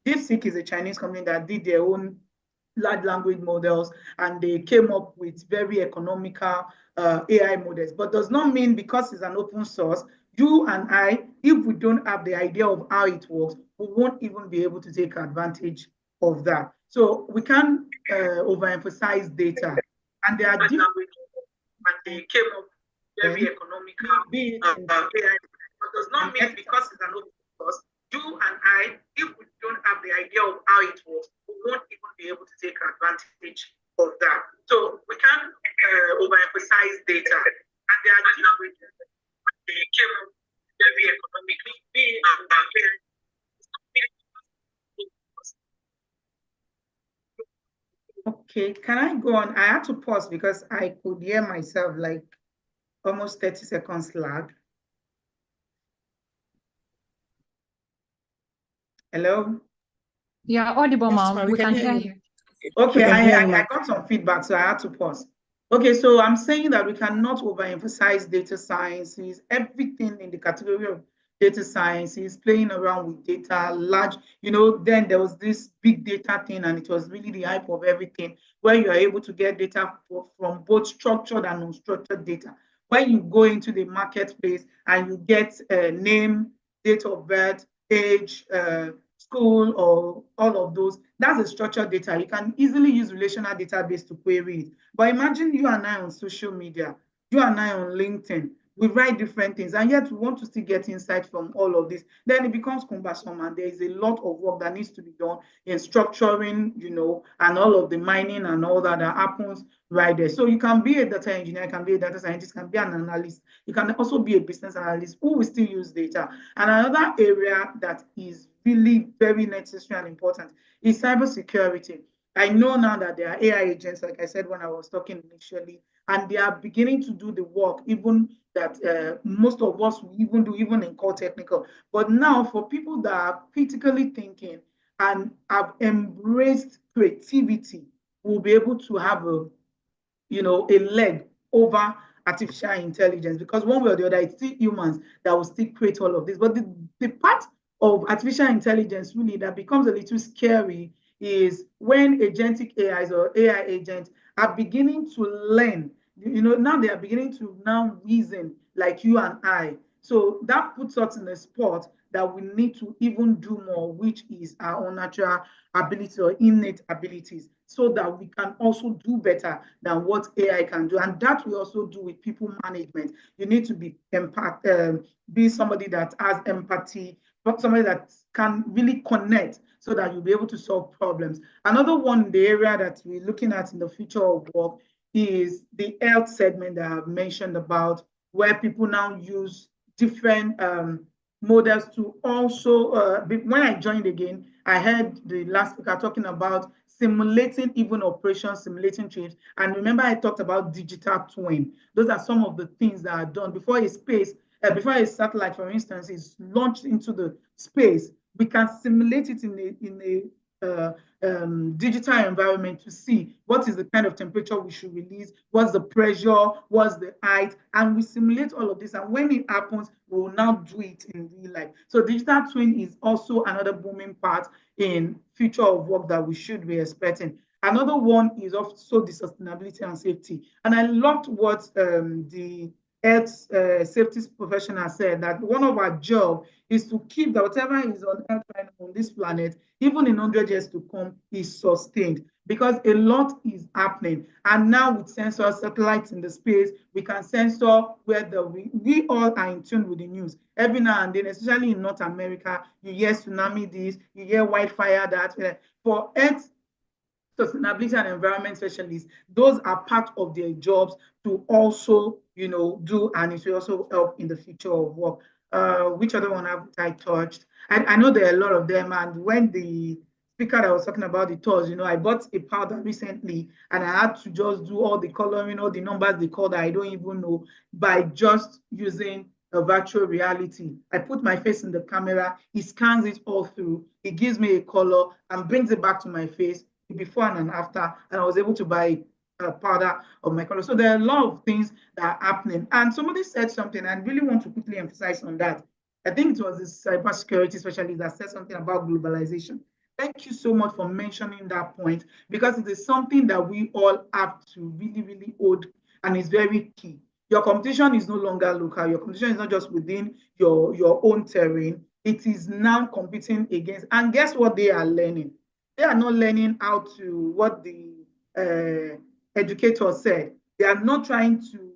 DeepSeek is a Chinese company that did their own large language models, and they came up with very economical AI models. But does not mean because it's an open source, you and I, if we don't have the idea of how it works, we won't even be able to take advantage of that. So we can't overemphasize data. And there are different and they came up very economical AI. But does not mean because it's an open source, you and I, if we don't have the idea of how it works, we won't even be able to take advantage of that. So we can't overemphasize data. And there are different they came up very economically. Okay, can I go on? I had to pause because I could hear myself like almost 30 seconds lag. Hello? Yeah, audible, ma'am. We can hear you. Okay, I got some feedback, so I had to pause. Okay, so I'm saying that we cannot overemphasize data sciences. Everything in the category of data science is playing around with data, large, then there was this big data thing, and it was really the hype of everything, where you are able to get data from both structured and unstructured data. When you go into the marketplace and you get name, date of birth, age, school, or all of those, that's a structured data. You can easily use relational database to query it. But imagine you and I on social media, you and I on LinkedIn, we write different things, and yet we want to still get insight from all of this. Then it becomes cumbersome, and there is a lot of work that needs to be done in structuring, and all of the mining and all that happens right there. So you can be a data engineer, you can be a data scientist, you can be an analyst, you can also be a business analyst who will still use data. And another area that is really very necessary and important is cybersecurity. I know now that there are AI agents, like I said when I was talking initially, and they are beginning to do the work, even that most of us will even do, even in core technical. But now for people that are critically thinking and have embraced creativity, will be able to have a leg over artificial intelligence, because one way or the other, it's still humans that will still create all of this. But the part of artificial intelligence really that becomes a little scary is when agentic AIs or AI agents are beginning to learn. Now they are beginning to now reason like you and I. So that puts us in a spot that we need to even do more, which is our own natural ability or innate abilities, so that we can also do better than what AI can do. And that we also do with people management. You need to be somebody that has empathy, somebody that can really connect, so that you'll be able to solve problems. Another one, the area that we're looking at in the future of work, is the health segment that I've mentioned about, where people now use different models to also, when I joined again, I heard the last speaker talking about simulating even operations, simulating trips. And remember, I talked about digital twin. Those are some of the things that are done before before a satellite, for instance, is launched into the space. We can simulate it in a digital environment to see what is the kind of temperature we should release, what's the pressure, what's the height, and we simulate all of this. And when it happens, we will now do it in real life. So digital twin is also another booming part in future of work that we should be expecting. Another one is also the sustainability and safety. And I loved what the health safety professional said, that one of our job is to keep that whatever is on earth right on this planet, even in 100 years to come, is sustained, because a lot is happening. And now with sensors, satellites in the space, we can sensor whether we all are in tune with the news. Every now and then, especially in North America, you hear tsunami this, you hear wildfire that. For earth sustainability and environment specialists, those are part of their jobs to also, do, and it will also help in the future of work. Which other one have I touched? I know there are a lot of them, and when the speaker that was talking about the tours, I bought a powder recently, and I had to just do all the coloring, all the numbers they call that I don't even know, by just using a virtual reality. I put my face in the camera, it scans it all through, it gives me a color and brings it back to my face, before and after, and I was able to buy a powder of my color. So there are a lot of things that are happening. And somebody said something, and I really want to quickly emphasize on that. I think it was the cybersecurity specialist that said something about globalization. Thank you so much for mentioning that point, because it is something that we all have to really, really hold, and is very key. Your competition is no longer local. Your competition is not just within your own terrain. It is now competing against. And guess what they are learning? They are not learning how to, what the educator said. They are not trying to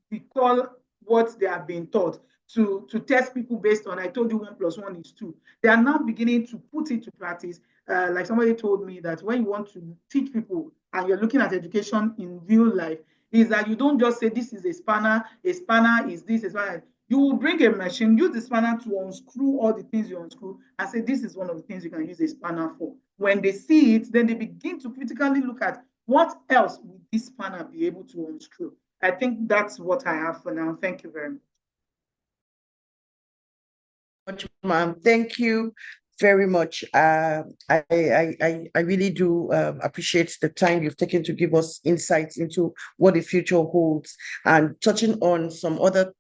recall what they have been taught, to test people based on, I told you 1 + 1 is 2. They are now beginning to put it to practice. Like somebody told me that when you want to teach people and you're looking at education in real life, is that you don't just say this is a spanner is this, a spanner. You will bring a machine, use the spanner to unscrew all the things you unscrew, and say this is one of the things you can use a spanner for. When they see it, then they begin to critically look at what else would this spanner be able to unscrew. I think that's what I have for now. Thank you very much. Ma'am. Thank you very much. I really do appreciate the time you've taken to give us insights into what the future holds, and touching on some other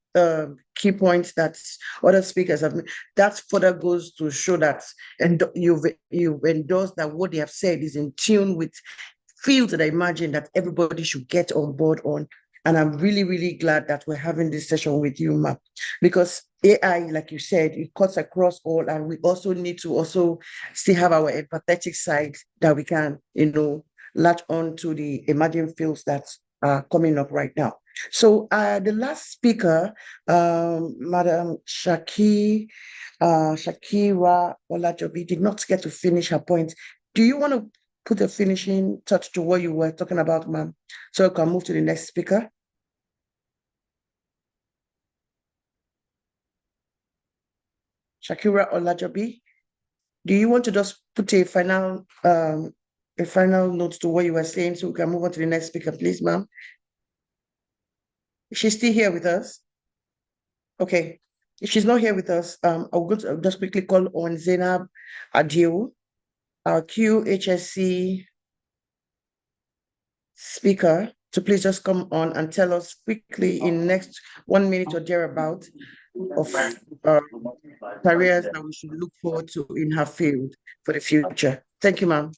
key points that other speakers have made. That further goes to show that, and you've endorsed that what they have said is in tune with fields that I imagine that everybody should get on board on. And I'm really, really glad that we're having this session with you, ma'am, because AI, like you said, it cuts across all, and we also need to also still have our empathetic side that we can, latch on to the emerging fields that are coming up right now. So the last speaker, Madam Shakira Olajobi, did not get to finish her point. Do you want to put a finishing touch to what you were talking about, ma'am, so I can move to the next speaker? Shakira Olajobi, do you want to just put a final note to what you were saying so we can move on to the next speaker, please, ma'am? Is she still here with us? Okay. If she's not here with us, I'll just quickly call on Zainab Adio, our QHSC speaker, to please just come on and tell us quickly in next 1 minute or thereabout of careers that we should look forward to in her field for the future. Thank you, ma'am.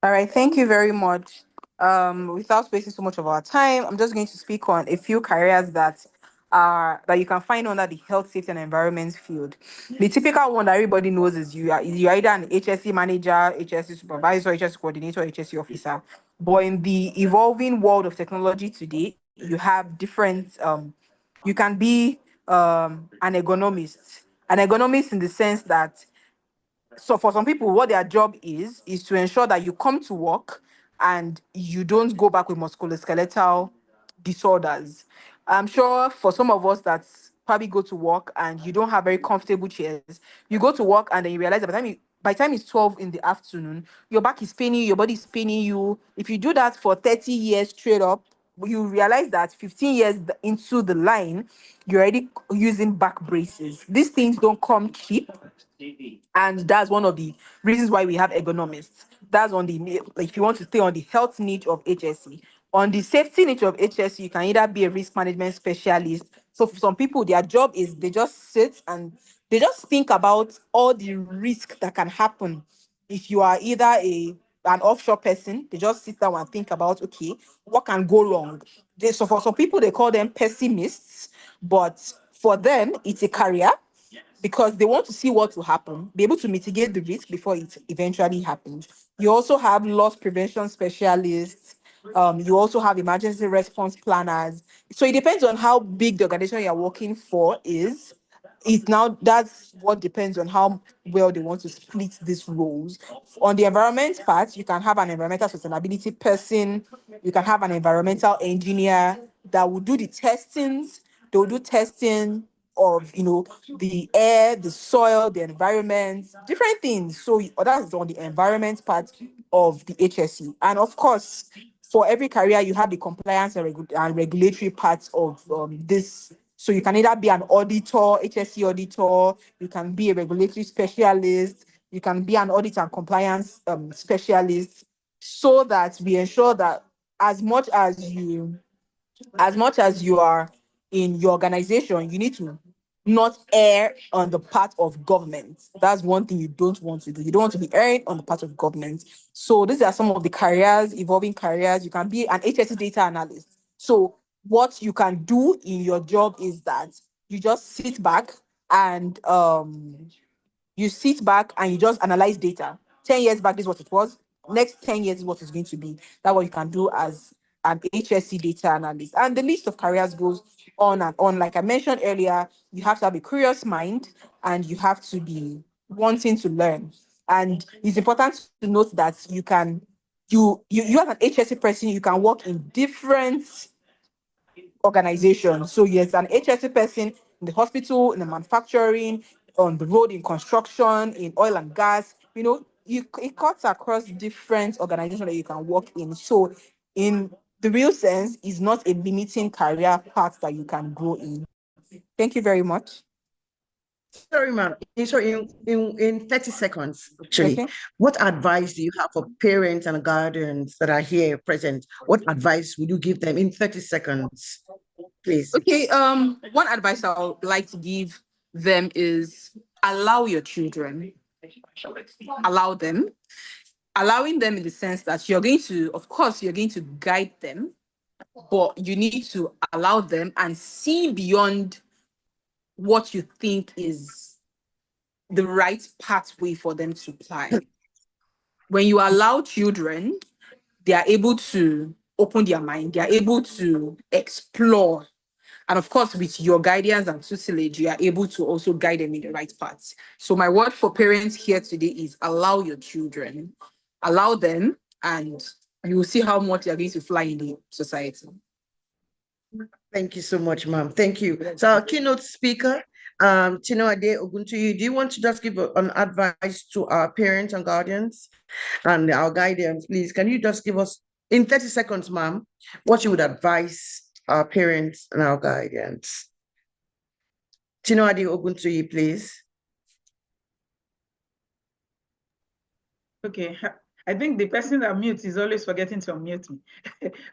All right, thank you very much. Without wasting so much of our time, I'm just going to speak on a few careers that you can find under the health, safety, and environment field. The typical one that everybody knows is you're either an HSE manager, HSE supervisor, HSE coordinator, HSE officer. But in the evolving world of technology today, you have different. You can be an ergonomist. An ergonomist in the sense that, so for some people, what their job is to ensure that you come to work and you don't go back with musculoskeletal disorders. I'm sure for some of us that probably go to work and you don't have very comfortable chairs, you go to work and then you realize that by the time it's 12 in the afternoon, your back is paining you, your body is paining you. If you do that for 30 years straight up, you realize that 15 years into the line, you're already using back braces. These things don't come cheap. And that's one of the reasons why we have ergonomists. That's on the, if you want to stay on the health niche of HSE. On the safety niche of HSE, you can either be a risk management specialist. So for some people, their job is they just sit and they just think about all the risk that can happen. If you are either an offshore person, they just sit down and think about, okay, what can go wrong? So for some people, they call them pessimists, but for them, it's a career, because they want to see what will happen, be able to mitigate the risk before it eventually happens. You also have loss prevention specialists. You also have emergency response planners. So it depends on how big the organization you're working for is. That's what depends on how well they want to split these roles. On the environment part, you can have an environmental sustainability person, you can have an environmental engineer that will do the testings. They'll do testing of the air, the soil, the environment, different things. So that's on the environment part of the HSE. And of course, for every career, you have the compliance and regulatory parts of this. So you can either be an auditor, HSE auditor, you can be a regulatory specialist, you can be an audit and compliance specialist, so that we ensure that as much as you are in your organization, you need to not err on the part of government. That's one thing you don't want to do. You don't want to be erring on the part of government. So these are some of the careers, evolving careers. You can be an HSC data analyst. So what you can do in your job is that you just sit back and you just analyze data. 10 years back, this is what it was. Next 10 years is what it's going to be. That's what you can do as an HSC data analyst. And the list of careers goes on and on. Like I mentioned earlier, you have to have a curious mind and you have to be wanting to learn. And it's important to note that you as an HSC person, you can work in different organizations. So yes, an HSC person in the hospital, in the manufacturing, on the road, in construction, in oil and gas, it cuts across different organizations that you can work in. So in the real sense, is not a limiting career path that you can grow in. Thank you very much. Sorry, ma'am. Sorry, in 30 seconds, actually, Okay. what advice do you have for parents and guardians that are here present? What advice would you give them in 30 seconds, please? Okay, one advice I would like to give them is allow your children. Allow them. Allowing them in the sense that you're going to guide them, but you need to allow them and see beyond what you think is the right pathway for them to apply. When you allow children, they are able to open their mind, they are able to explore. And of course, with your guidance and tutelage, you are able to also guide them in the right path. So my word for parents here today is allow your children, allow them, and you will see how much you're going to fly in the society. Thank you so much, ma'am. Thank you. So our keynote speaker, Chinua Oguntuyi, do you want to just give an advice to our parents and guardians and our guardians, please? Can you just give us, in 30 seconds, ma'am, what you would advise our parents and our guardians? Chinua Oguntuyi, please. Okay, I think the person that mutes is always forgetting to unmute me.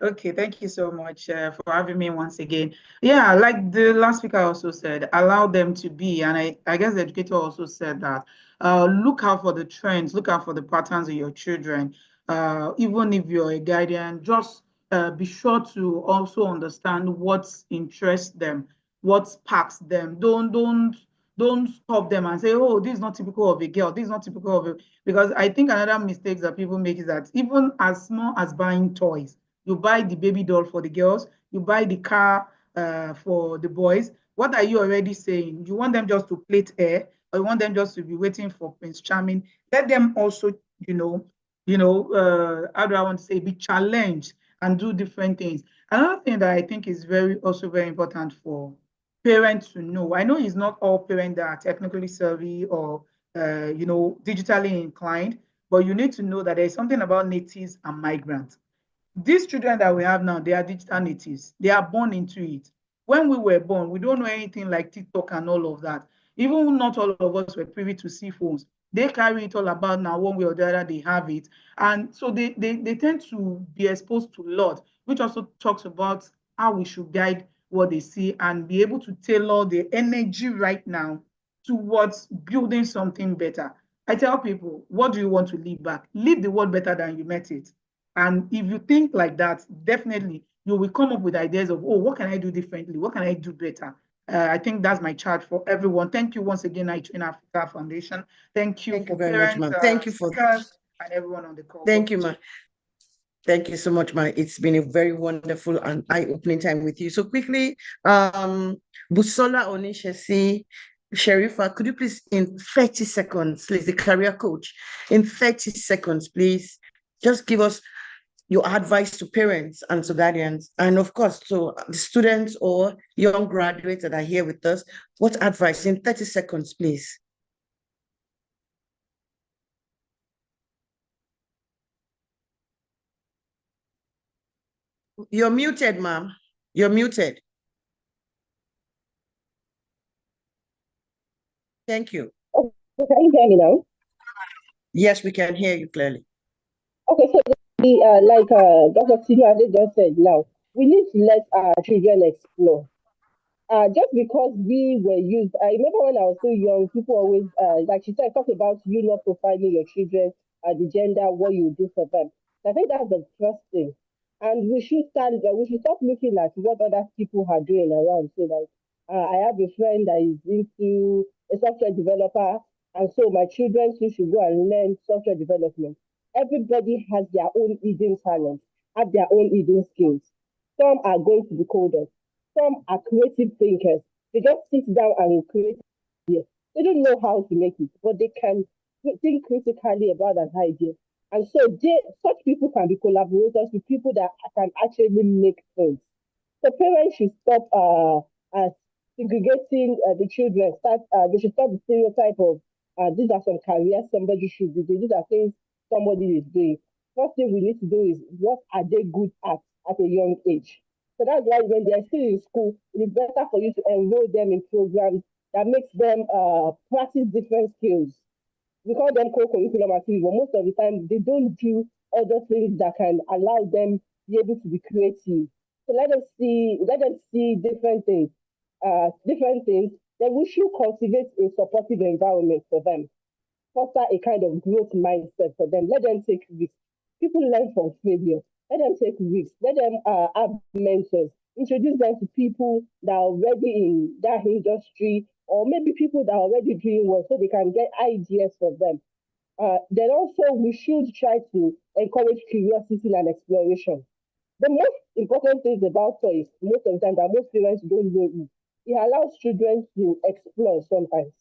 Okay, thank you so much for having me once again. Yeah, like the last speaker also said, allow them to be, and I guess the educator also said that, look out for the trends, look out for the patterns of your children. Even if you're a guardian, just be sure to also understand what interests them, what sparks them. Don't stop them and say, oh, this is not typical of a girl, this is not typical of a, because I think another mistake that people make is that even as small as buying toys, you buy the baby doll for the girls, you buy the car for the boys. What are you already saying? You want them just to plait hair, or you want them just to be waiting for Prince Charming? Let them also, how do I want to say, be challenged and do different things. Another thing that I think is also very important for parents to know. I know it's not all parents that are technically savvy or digitally inclined, but you need to know that there's something about natives and migrants. These children that we have now, they are digital natives. They are born into it. When we were born, we don't know anything like TikTok and all of that. Even not all of us were privy to see phones. They carry it all about now, one way or the other, they have it. And so they tend to be exposed to a lot, which also talks about how we should guide what they see and be able to tailor the energy right now towards building something better. I tell people, what do you want to leave back? Leave the world better than you met it. And if you think like that, definitely you will come up with ideas of, oh, what can I do differently? What can I do better? I think that's my charge for everyone. Thank you once again, iTrain Africa Foundation. Thank you for very much, parents, ma'am. Thank you for speakers, and everyone on the call. Thank you, ma'am. Thank you so much, ma'am. It's been a very wonderful and eye-opening time with you. So quickly, Busola Onishesi, Sherifa, could you please, in 30 seconds, please, the career coach, in 30 seconds, please, just give us your advice to parents and to guardians, and of course, to the students or young graduates that are here with us. What advice in 30 seconds, please? You're muted, ma'am. You're muted. Thank you. Okay, can you hear me now? Yes, we can hear you clearly. Okay, so like Dr. Tinuade just said now, we need to let our children explore. just because we were used. I remember when I was so young, people always, like she said, talk about you not profiling your children, the gender, what you do for them. So I think that's the first thing. And we should stop looking at what other people are doing around. So like, I have a friend that is into a software developer, and so my children too should go and learn software development. Everybody has their own hidden talent, have their own hidden skills. Some are going to be coders, some are creative thinkers. They just sit down and create ideas. They don't know how to make it, but they can think critically about an idea. And so such people can be collaborators with people that can actually make things. So parents should stop segregating the children. They should stop the stereotype of these are some careers somebody should be doing. These are things somebody is doing. First thing we need to do is what are they good at a young age. So that's why when they're still in school, it is better for you to enroll them in programs that makes them practice different skills. We call them co-curriculum activities, but most of the time they don't do other things that can allow them be able to be creative. So let them see different things. Then we should cultivate a supportive environment for them, foster a kind of growth mindset for them. Let them take risks. People learn from failure. Let them take risks. Let them have mentors. Introduce them to people that are already in that industry, or maybe people that are already doing well, so they can get ideas from them. Then also we should try to encourage curiosity and exploration. The most important thing about toys, most of the time that most parents don't know, is it allows children to explore sometimes.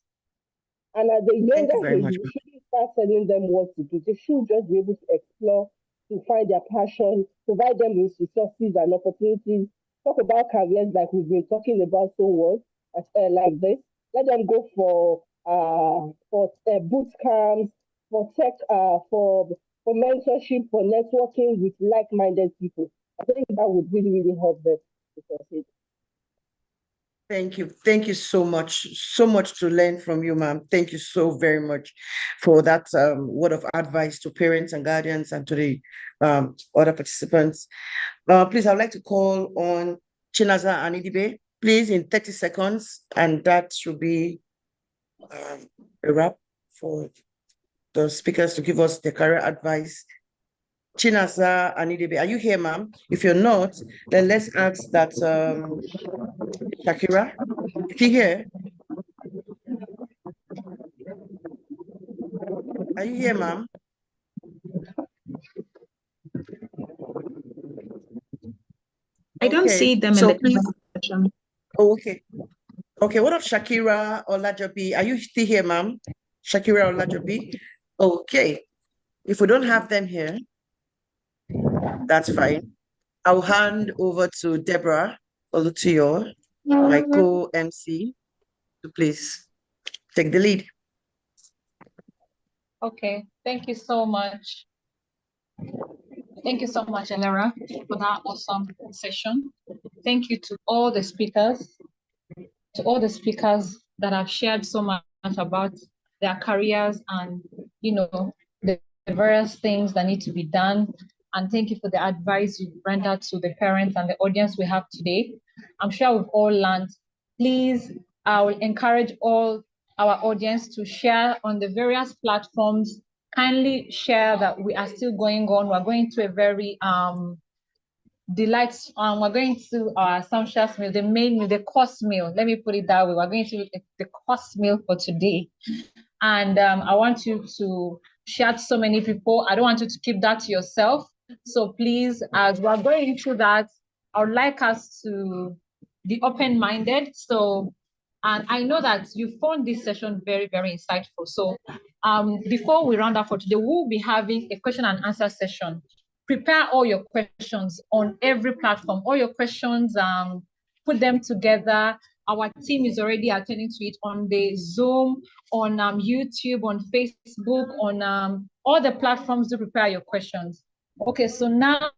And at the Thank you younger very age, much. we shouldn't start telling them what to do. They should just be able to explore, to find their passion, provide them with resources and opportunities. Talk about careers like we've been talking about so well, like this. Let them go for boot camps, for tech, for mentorship, for networking with like-minded people. I think that would really, really help them to succeed. Thank you. Thank you so much. So much to learn from you, ma'am. Thank you so very much for that word of advice to parents and guardians and to the other participants. Please, I'd like to call on Chinaza Anidibe, please, in 30 seconds, and that should be a wrap for the speakers to give us their career advice. Chinaza Anidibe, are you here, ma'am? If you're not, then let's ask that Shakira, is he here? Are you here, ma'am? I don't Okay, see them in so the please. comment section. Oh, okay. Okay, what of Shakira or Lajobi? Are you still here, ma'am? Shakira or Lajobi? Okay. If we don't have them here, that's fine. I'll hand over to Deborah Olutuyo, my co-MC, to please take the lead. Okay, thank you so much. Thank you so much, Elera, for that awesome session. Thank you to all the speakers, that have shared so much about their careers and, the various things that need to be done. And thank you for the advice you rendered to the parents and the audience we have today. I'm sure we've all learned. Please, I will encourage all our audience to share on the various platforms. Kindly share that we are still going on. We're going to a very delights. We're going to our sumptuous meal, the main meal, the course meal. Let me put it that way. We're going to the course meal for today. And I want you to share to so many people. I don't want you to keep that to yourself. So please, as we're going through that, I would like us to be open-minded. So, and I know that you found this session very, very insightful. So before we round up for today, we'll be having a question and answer session. Prepare all your questions on every platform, all your questions, put them together. Our team is already attending to it on the Zoom, on YouTube, on Facebook, on all the platforms to prepare your questions. Okay, so now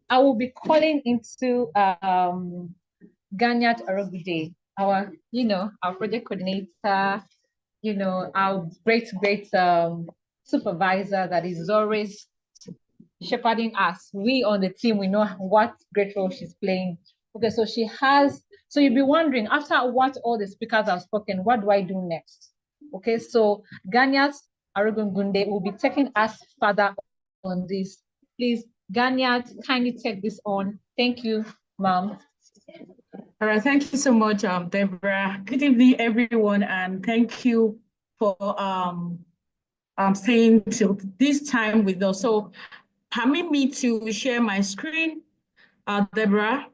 I will be calling into Ganyat Arogude, our project coordinator, our great supervisor that is always shepherding us. We on the team, we know what great role she's playing. Okay, so she has So you'll be wondering, after what all the speakers have spoken, what do I do next? Okay, so Ganyat Arugungunde will be taking us further on this. Please, Ganyat, kindly take this on. Thank you, ma'am. All right, thank you so much, Deborah. Good evening, everyone, and thank you for staying till this time with us. So permit me to share my screen, Deborah.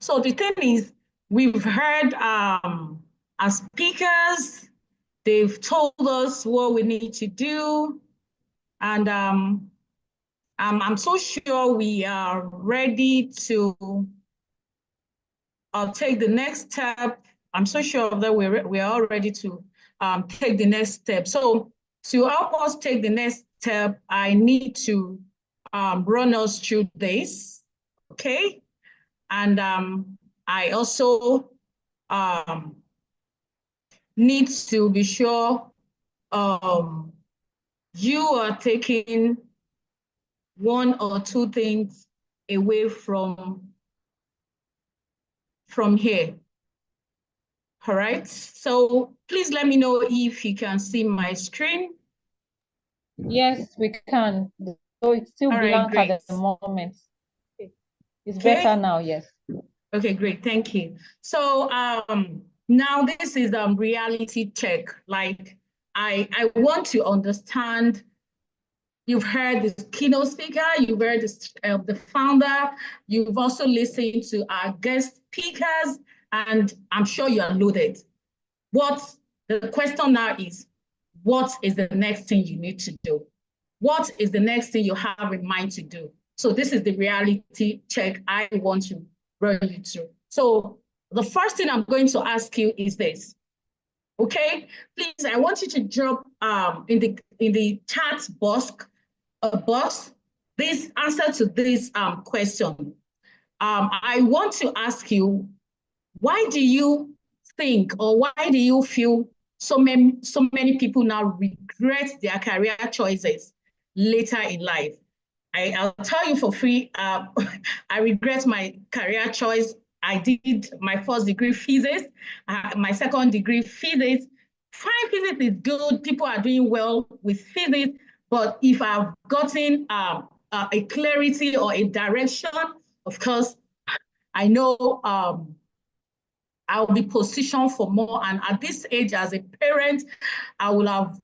So the thing is, we've heard as speakers, they've told us what we need to do, and I'm so sure we are ready to take the next step. I'm so sure that we're all ready to take the next step. So to help us take the next step, I need to run us through this, okay? And I also need to be sure you are taking one or two things away from here. All right, so please let me know if you can see my screen. Yes, we can. So it's still blank at the moment. It's better now, yes. Okay, great, thank you. So now this is reality check. Like I want to understand. You've heard the keynote speaker, you've heard the founder, you've also listened to our guest speakers, and I'm sure you're loaded. The question now is, what is the next thing you need to do? What is the next thing you have in mind to do? So this is the reality check I want to run you through. So the first thing I'm going to ask you is this. Okay, please, I want you to drop in the chat box this answer to this question. I want to ask you, why do you think, or why do you feel so many people now regret their career choices later in life? I'll tell you for free, I regret my career choice. I did my first degree physics, my second degree physics. Fine, physics is good. People are doing well with physics, but if I've gotten a clarity or a direction, of course, I know I'll be positioned for more. And at this age, as a parent, I will have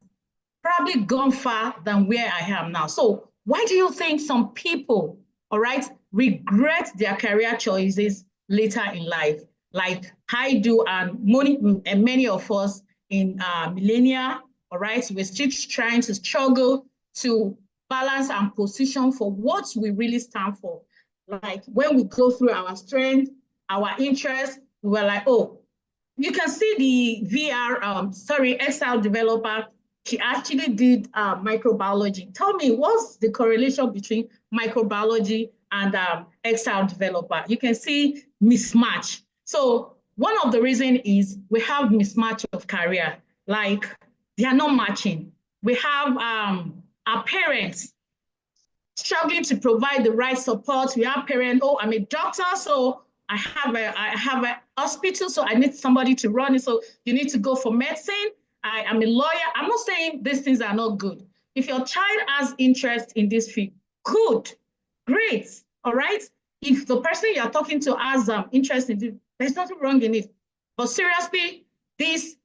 probably gone far than where I am now. So why do you think some people, all right, regret their career choices later in life? Like I do, and many of us in millennia, all right, we're still trying to struggle to balance and position for what we really stand for. Like when we go through our strength, our interests, we were like, oh, you can see the XR developer. She actually did microbiology. Tell me, what's the correlation between microbiology and XR developer? You can see mismatch. So one of the reasons is we have mismatch of career, like they are not matching. We have our parents struggling to provide the right support. We have parents, oh, I'm a doctor, so I have a hospital, so I need somebody to run it. So you need to go for medicine. I am a lawyer. I'm not saying these things are not good. If your child has interest in this field, good, great, all right? If the person you're talking to has interest in it, there's nothing wrong in it. But seriously, this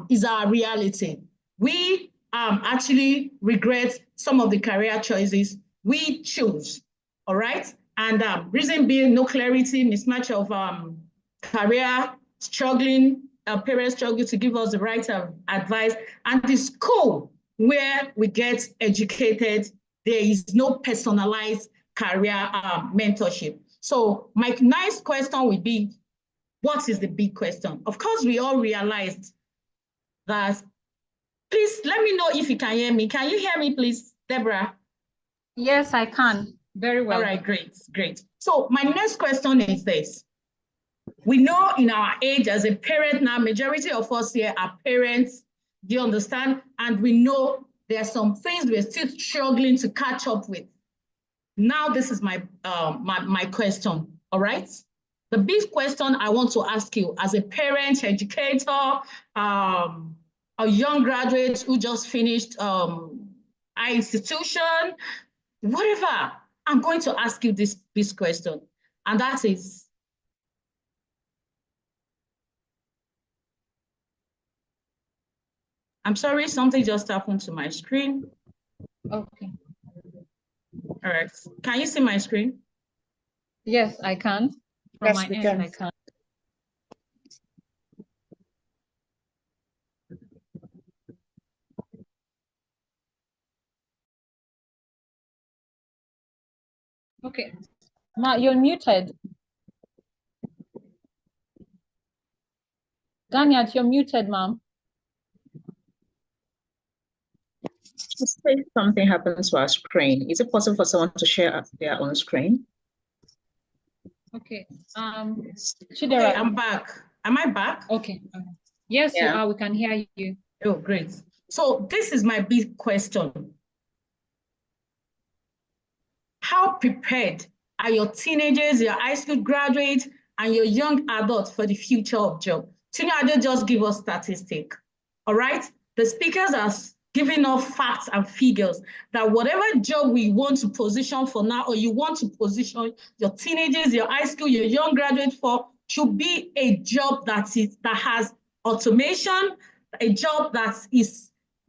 is our reality. We actually regret some of the career choices we choose, all right? And reason being, no clarity, mismatch of career, struggling, parents struggle to give us the right advice. And the school where we get educated, there is no personalized career mentorship. So my nice question would be, what is the big question? Of course, we all realized that. Please let me know if you can hear me. Can you hear me, please, Deborah? Yes, I can. Very well. All right, great, great. So my next question is this. We know in our age as a parent now, majority of us here are parents, do you understand? And we know there are some things we're still struggling to catch up with. Now, this is my question, all right? The big question I want to ask you as a parent, educator, a young graduate who just finished an institution, whatever, I'm going to ask you this question, and that is, I'm sorry, something just happened to my screen. Okay. All right, can you see my screen? Yes, I can. From Yes, my we end, can. I can. Okay. Ma, you're muted. Danyat, you're muted, ma'am. Say something happens to our screen. Is it possible for someone to share their own screen? Okay. Okay, I'm back. Am I back? Okay. Yes, you Yeah. are. We can hear you. Oh, great. So this is my big question. How prepared are your teenagers, your high school graduates, and your young adults for the future of job? Tinuade just give us statistics, all right? The speakers are giving us facts and figures that whatever job we want to position for now, or you want to position your teenagers, your high school, your young graduates for, should be a job that has automation, a job that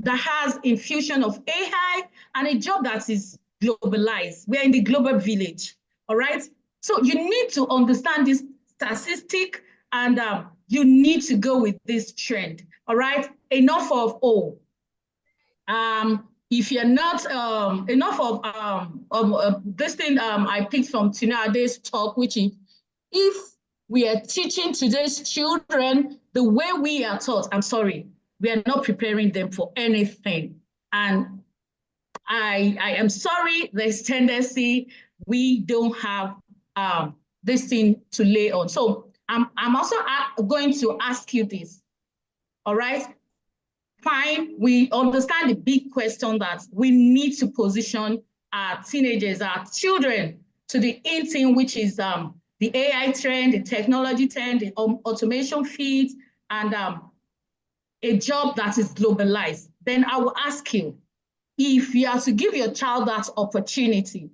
has infusion of AI, and a job that is globalized. We're in the global village, all right? So you need to understand this statistic, and you need to go with this trend, all right? Enough of, if you're not, enough of this thing I picked from Tinuade's talk, which is, if we are teaching today's children the way we are taught, I'm sorry, we are not preparing them for anything. And I am sorry, there's tendency we don't have this thing to lay on. So I'm also going to ask you this, all right? Fine, we understand the big question that we need to position our teenagers, our children, to the in thing, which is the AI trend, the technology trend, the automation field, and a job that is globalized. Then I will ask you, if you are to give your child that opportunity,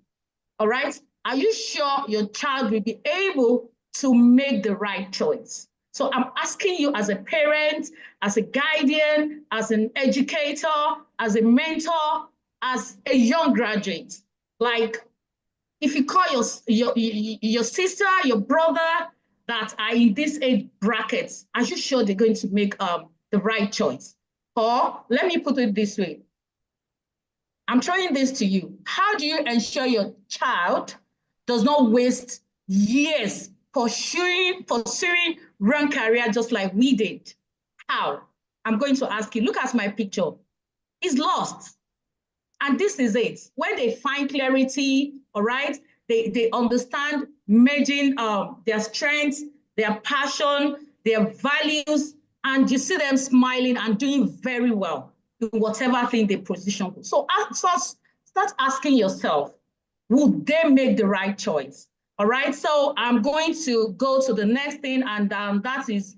all right, are you sure your child will be able to make the right choice? So I'm asking you, as a parent, as a guardian, as an educator, as a mentor, as a young graduate, like, if you call your sister, your brother that are in this age brackets, are you sure they're going to make the right choice? Or let me put it this way, I'm throwing this to you. How do you ensure your child does not waste years pursuing wrong career just like we did? How? I'm going to ask you, look at my picture. It's lost. And this is it. When they find clarity, all right, they understand merging their strengths, their passion, their values, and you see them smiling and doing very well in whatever thing they position. So start asking yourself, would they make the right choice? All right, so I'm going to go to the next thing, and that is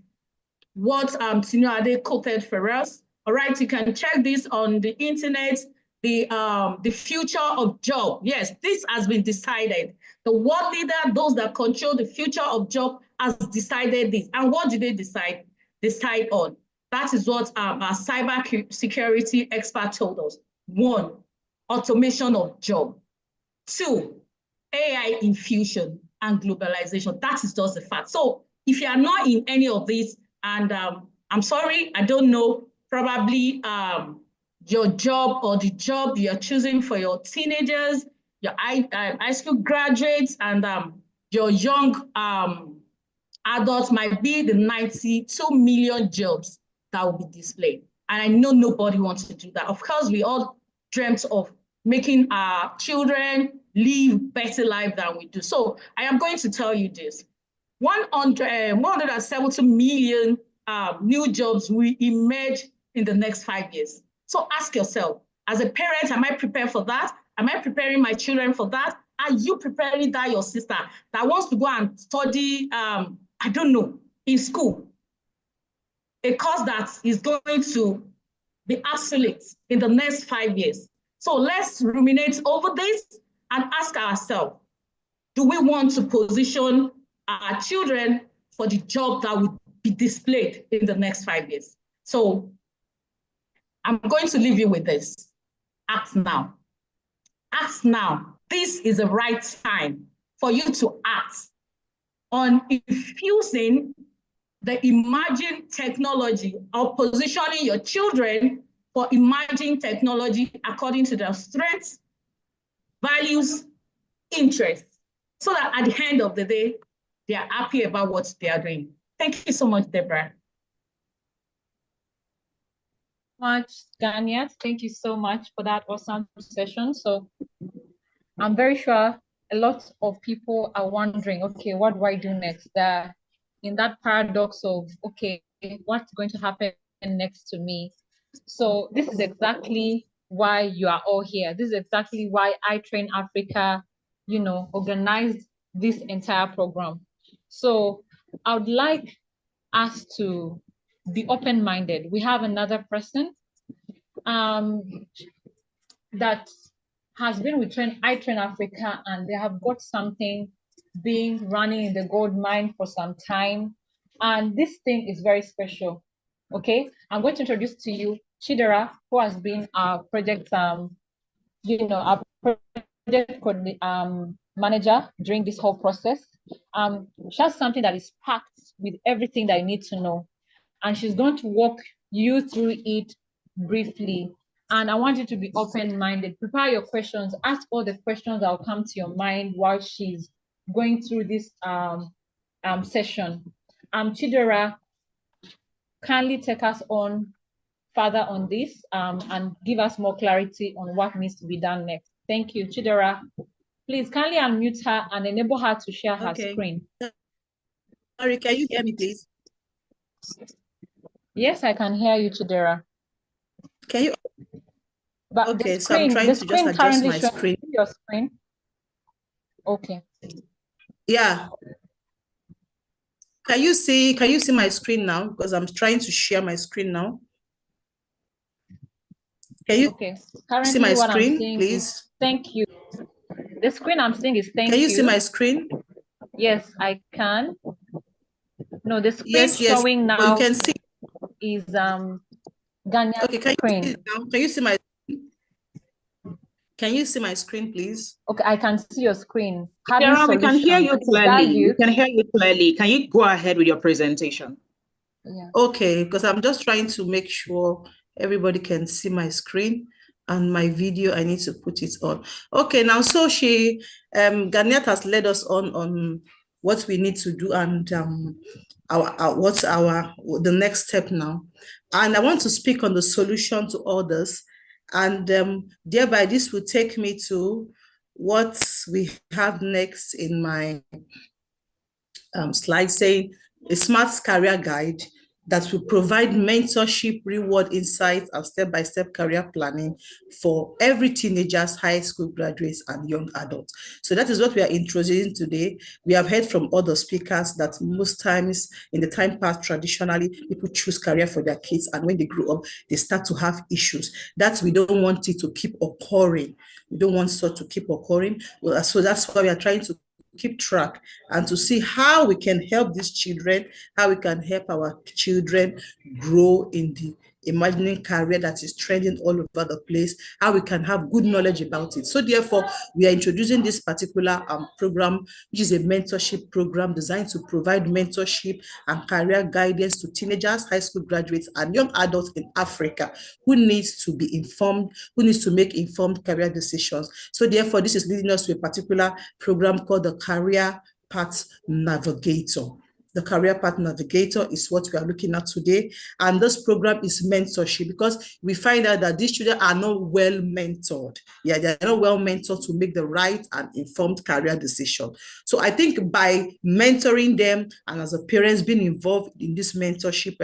what Tinuade quoted for us. All right, you can check this on the internet. The future of job. Yes, this has been decided. The world leader, those that control the future of job, has decided this. And what did they decide on? That is what our cyber security expert told us. 1, automation of job. 2, AI infusion and globalization. That is just the fact. So if you are not in any of these, and I'm sorry, I don't know, probably your job or the job you're choosing for your teenagers, your high school graduates, and your young adults might be the 92 million jobs that will be displayed. And I know nobody wants to do that. Of course, we all dreamt of making our children live better life than we do. So I am going to tell you this. 170 million new jobs will emerge in the next 5 years. So ask yourself, as a parent, am I prepared for that? Am I preparing my children for that? Are you preparing that your sister that wants to go and study, I don't know, in school, a course that is going to be obsolete in the next 5 years? So let's ruminate over this and ask ourselves, do we want to position our children for the job that will be displayed in the next 5 years? So I'm going to leave you with this. Act now. Act now. This is the right time for you to act on infusing the emerging technology or positioning your children for emerging technology according to their strengths, values, interests, so that at the end of the day, they are happy about what they are doing. Thank you so much, Deborah. Ganya, thank you so much for that awesome session. So I'm very sure a lot of people are wondering, okay, what do I do next? They're in that paradox of, okay, what's going to happen next to me? So this is exactly why you are all here. This is exactly why I Train Africa, organized this entire program. So I would like us to be open-minded. We have another person that has been with I Train Africa, and they have got something being running in the gold mine for some time. And this thing is very special. Okay, I'm going to introduce to you Chidera, who has been our project, our project manager during this whole process. She has something that is packed with everything that you need to know, and she's going to walk you through it briefly. And I want you to be open-minded. Prepare your questions. Ask all the questions that will come to your mind while she's going through this session. Chidera, kindly take us on further on this and give us more clarity on what needs to be done next. Thank you. Chidera, please kindly unmute her and enable her to share her screen. Sorry, can you hear me, please? Yes, I can hear you, Chidera. Can you? But okay, the screen, so I'm trying to just adjust my screen. Your screen. Okay. Yeah. Can you see my screen now? Because I'm trying to share my screen now. Can you see my screen, please? Thank you. The screen I'm seeing is thank you. Can you see my screen? Yes, I can. No, the screen showing now you can see is Ganya's screen. Can you see my Can you see my screen, please? Okay, I can see your screen. Sarah, we can hear you clearly. We can hear you clearly. Can you go ahead with your presentation? Yeah. Okay, because I'm just trying to make sure everybody can see my screen and my video. I need to put it on. Okay, now so Garnet has led us on what we need to do and what's the next step now. And I want to speak on the solution to all this. And thereby this will take me to what we have next in my slide, saying a smart career guide that will provide mentorship, reward, insights, and step-by-step career planning for every teenagers, high school graduates, and young adults. So that is what we are introducing today. We have heard from other speakers that most times in the time past, traditionally, people choose career for their kids, and when they grow up, they start to have issues. That we don't want it to keep occurring. We don't want so to keep occurring. Well, so that's why we are trying to keep track and to see how we can help these children, how we can help our children grow in the imagining career that is trending all over the place, how we can have good knowledge about it. So therefore, we are introducing this particular program, which is a mentorship program designed to provide mentorship and career guidance to teenagers, high school graduates, and young adults in Africa who needs to be informed, who needs to make informed career decisions. So therefore, this is leading us to a particular program called the Career Path Navigator. The Career Path Navigator is what we are looking at today. And this program is mentorship because we find out that these children are not well mentored. Yeah, they're not well mentored to make the right and informed career decision. So I think by mentoring them and as a parents being involved in this mentorship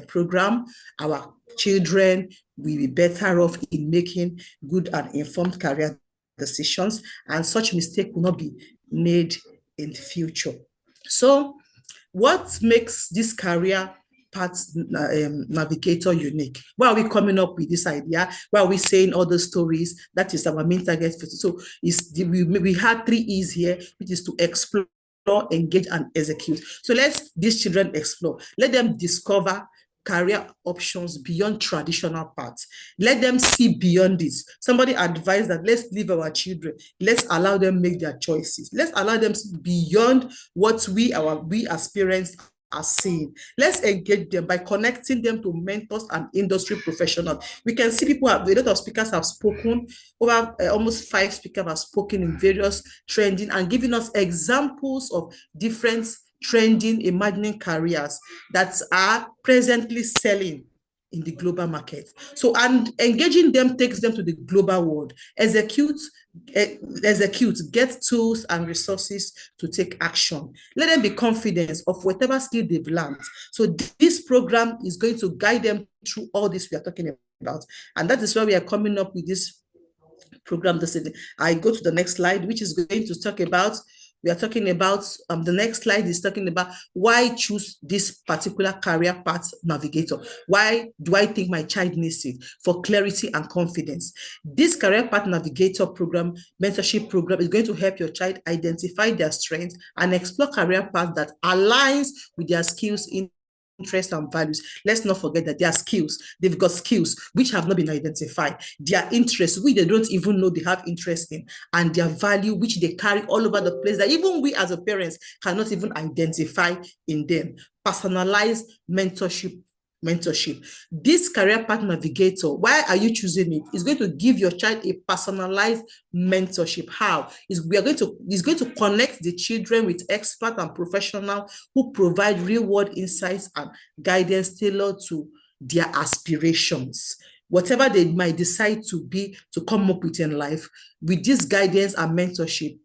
program, our children will be better off in making good and informed career decisions, and such mistake will not be made in the future. So what makes this career path navigator unique? Why are we coming up with this idea? Why are we saying all the stories? That is our main target. So we had 3 E's here, which is to explore, engage, and execute. So let these children explore. Let them discover career options beyond traditional paths. Let them see beyond this. Somebody advised that let's leave our children. Let's allow them make their choices. Let's allow them see beyond what we as parents are seeing. Let's engage them by connecting them to mentors and industry professionals. We can see a lot of speakers have spoken, over almost 5 speakers have spoken in various trending and giving us examples of different trending, emerging careers that are presently selling in the global market. So, and engaging them takes them to the global world. Execute, get tools and resources to take action. Let them be confident of whatever skill they've learned. So this program is going to guide them through all this we are talking about. And that is why we are coming up with this program this evening. I go to the next slide, which is going to talk about, we are talking about, the next slide is talking about why choose this particular career path navigator. Why do I think my child needs it? For clarity and confidence. This career path navigator program, mentorship program, is going to help your child identify their strengths and explore career path that aligns with their skills, interests, and values. Let's not forget that their skills, they've got skills which have not been identified, their interests which they don't even know they have interest in, and their value which they carry all over the place that even we as a parents cannot even identify in them. Personalized mentorship. This career path navigator, why are you choosing it? It's going to give your child a personalized mentorship. How? It's going to connect the children with experts and professionals who provide real-world insights and guidance tailored to their aspirations. Whatever they might decide to come up with in life, with this guidance and mentorship,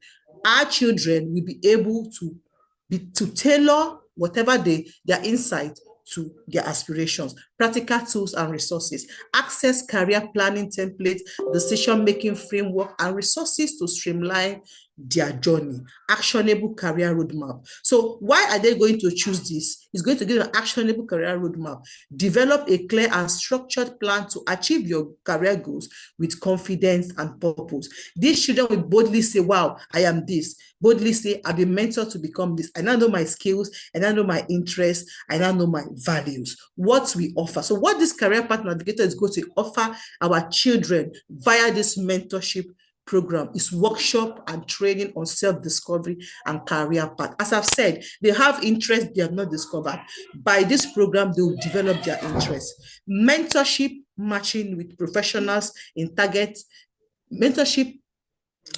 our children will be able to tailor whatever their insight to their aspirations. Practical tools and resources, access career planning templates, decision-making framework, and resources to streamline their journey. Actionable career roadmap. So why are they going to choose this? It's going to give an actionable career roadmap. Develop a clear and structured plan to achieve your career goals with confidence and purpose. These children will boldly say, wow, I am this. Boldly say, I've been mentored to become this. I now know my skills, I now know my interests, I now know my values. What we offer. So what this career path navigator is going to offer our children via this mentorship program is workshop and training on self-discovery and career path. As I've said, they have interests they have not discovered. By this program, they will develop their interests. Mentorship matching with professionals in target, mentorship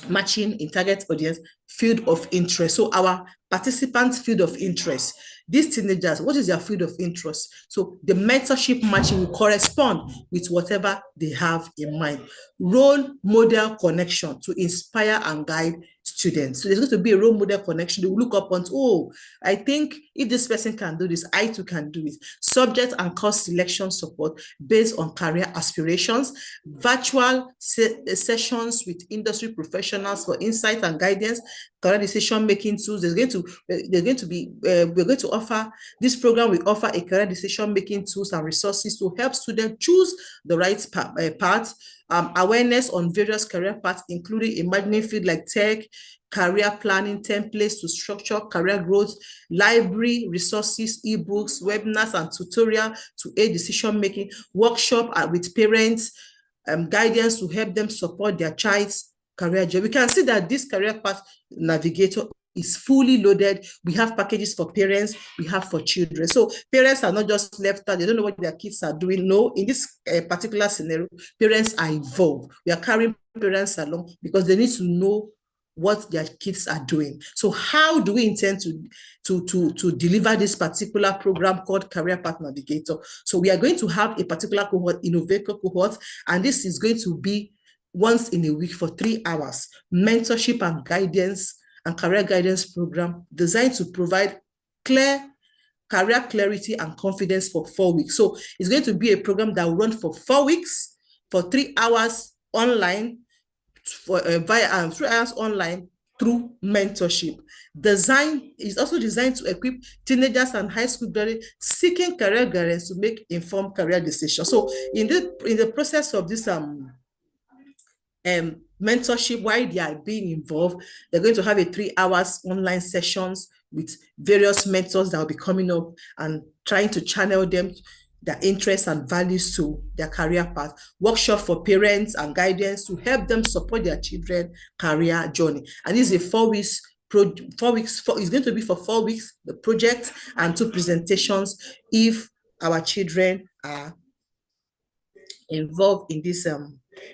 matching in target audience, field of interest. So our participants' field of interest. These teenagers, what is their field of interest? So the mentorship matching will correspond with whatever they have in mind. Role model connection to inspire and guide students. So there's going to be a role model connection. They will look up on, oh, I think if this person can do this, I too can do it. Subject and course selection support based on career aspirations. Virtual sessions with industry professionals for insight and guidance. Career decision-making tools. We're going to offer, this program will offer a career decision-making tools and resources to help students choose the right path. Awareness on various career paths, including emerging fields like tech, career planning templates to structure career growth, library resources, ebooks, webinars, and tutorial to aid decision-making, workshop with parents, guidance to help them support their child's career journey. We can see that this career path navigator is fully loaded. We have packages for parents, we have for children. So parents are not just left out, they don't know what their kids are doing. No, in this particular scenario, parents are involved. We are carrying parents along because they need to know what their kids are doing. So how do we intend to deliver this particular program called Career Path Navigator? So we are going to have a particular cohort, innovator cohort, and this is going to be once in a week for 3 hours, mentorship and guidance and career guidance program designed to provide clear career clarity and confidence for 4 weeks. So it's going to be a program that will run for 4 weeks, for 3 hours online, for via 3 hours online through mentorship. Design is also designed to equip teenagers and high school graduates seeking career guidance to make informed career decisions. So in the process of this mentorship, while they are being involved, they're going to have a 3 hours online sessions with various mentors that will be coming up and trying to channel them their interests and values to their career path. Workshop for parents and guidance to help them support their children career journey. And this is a 4 weeks it's going to be for 4 weeks, the project, and 2 presentations if our children are involved in this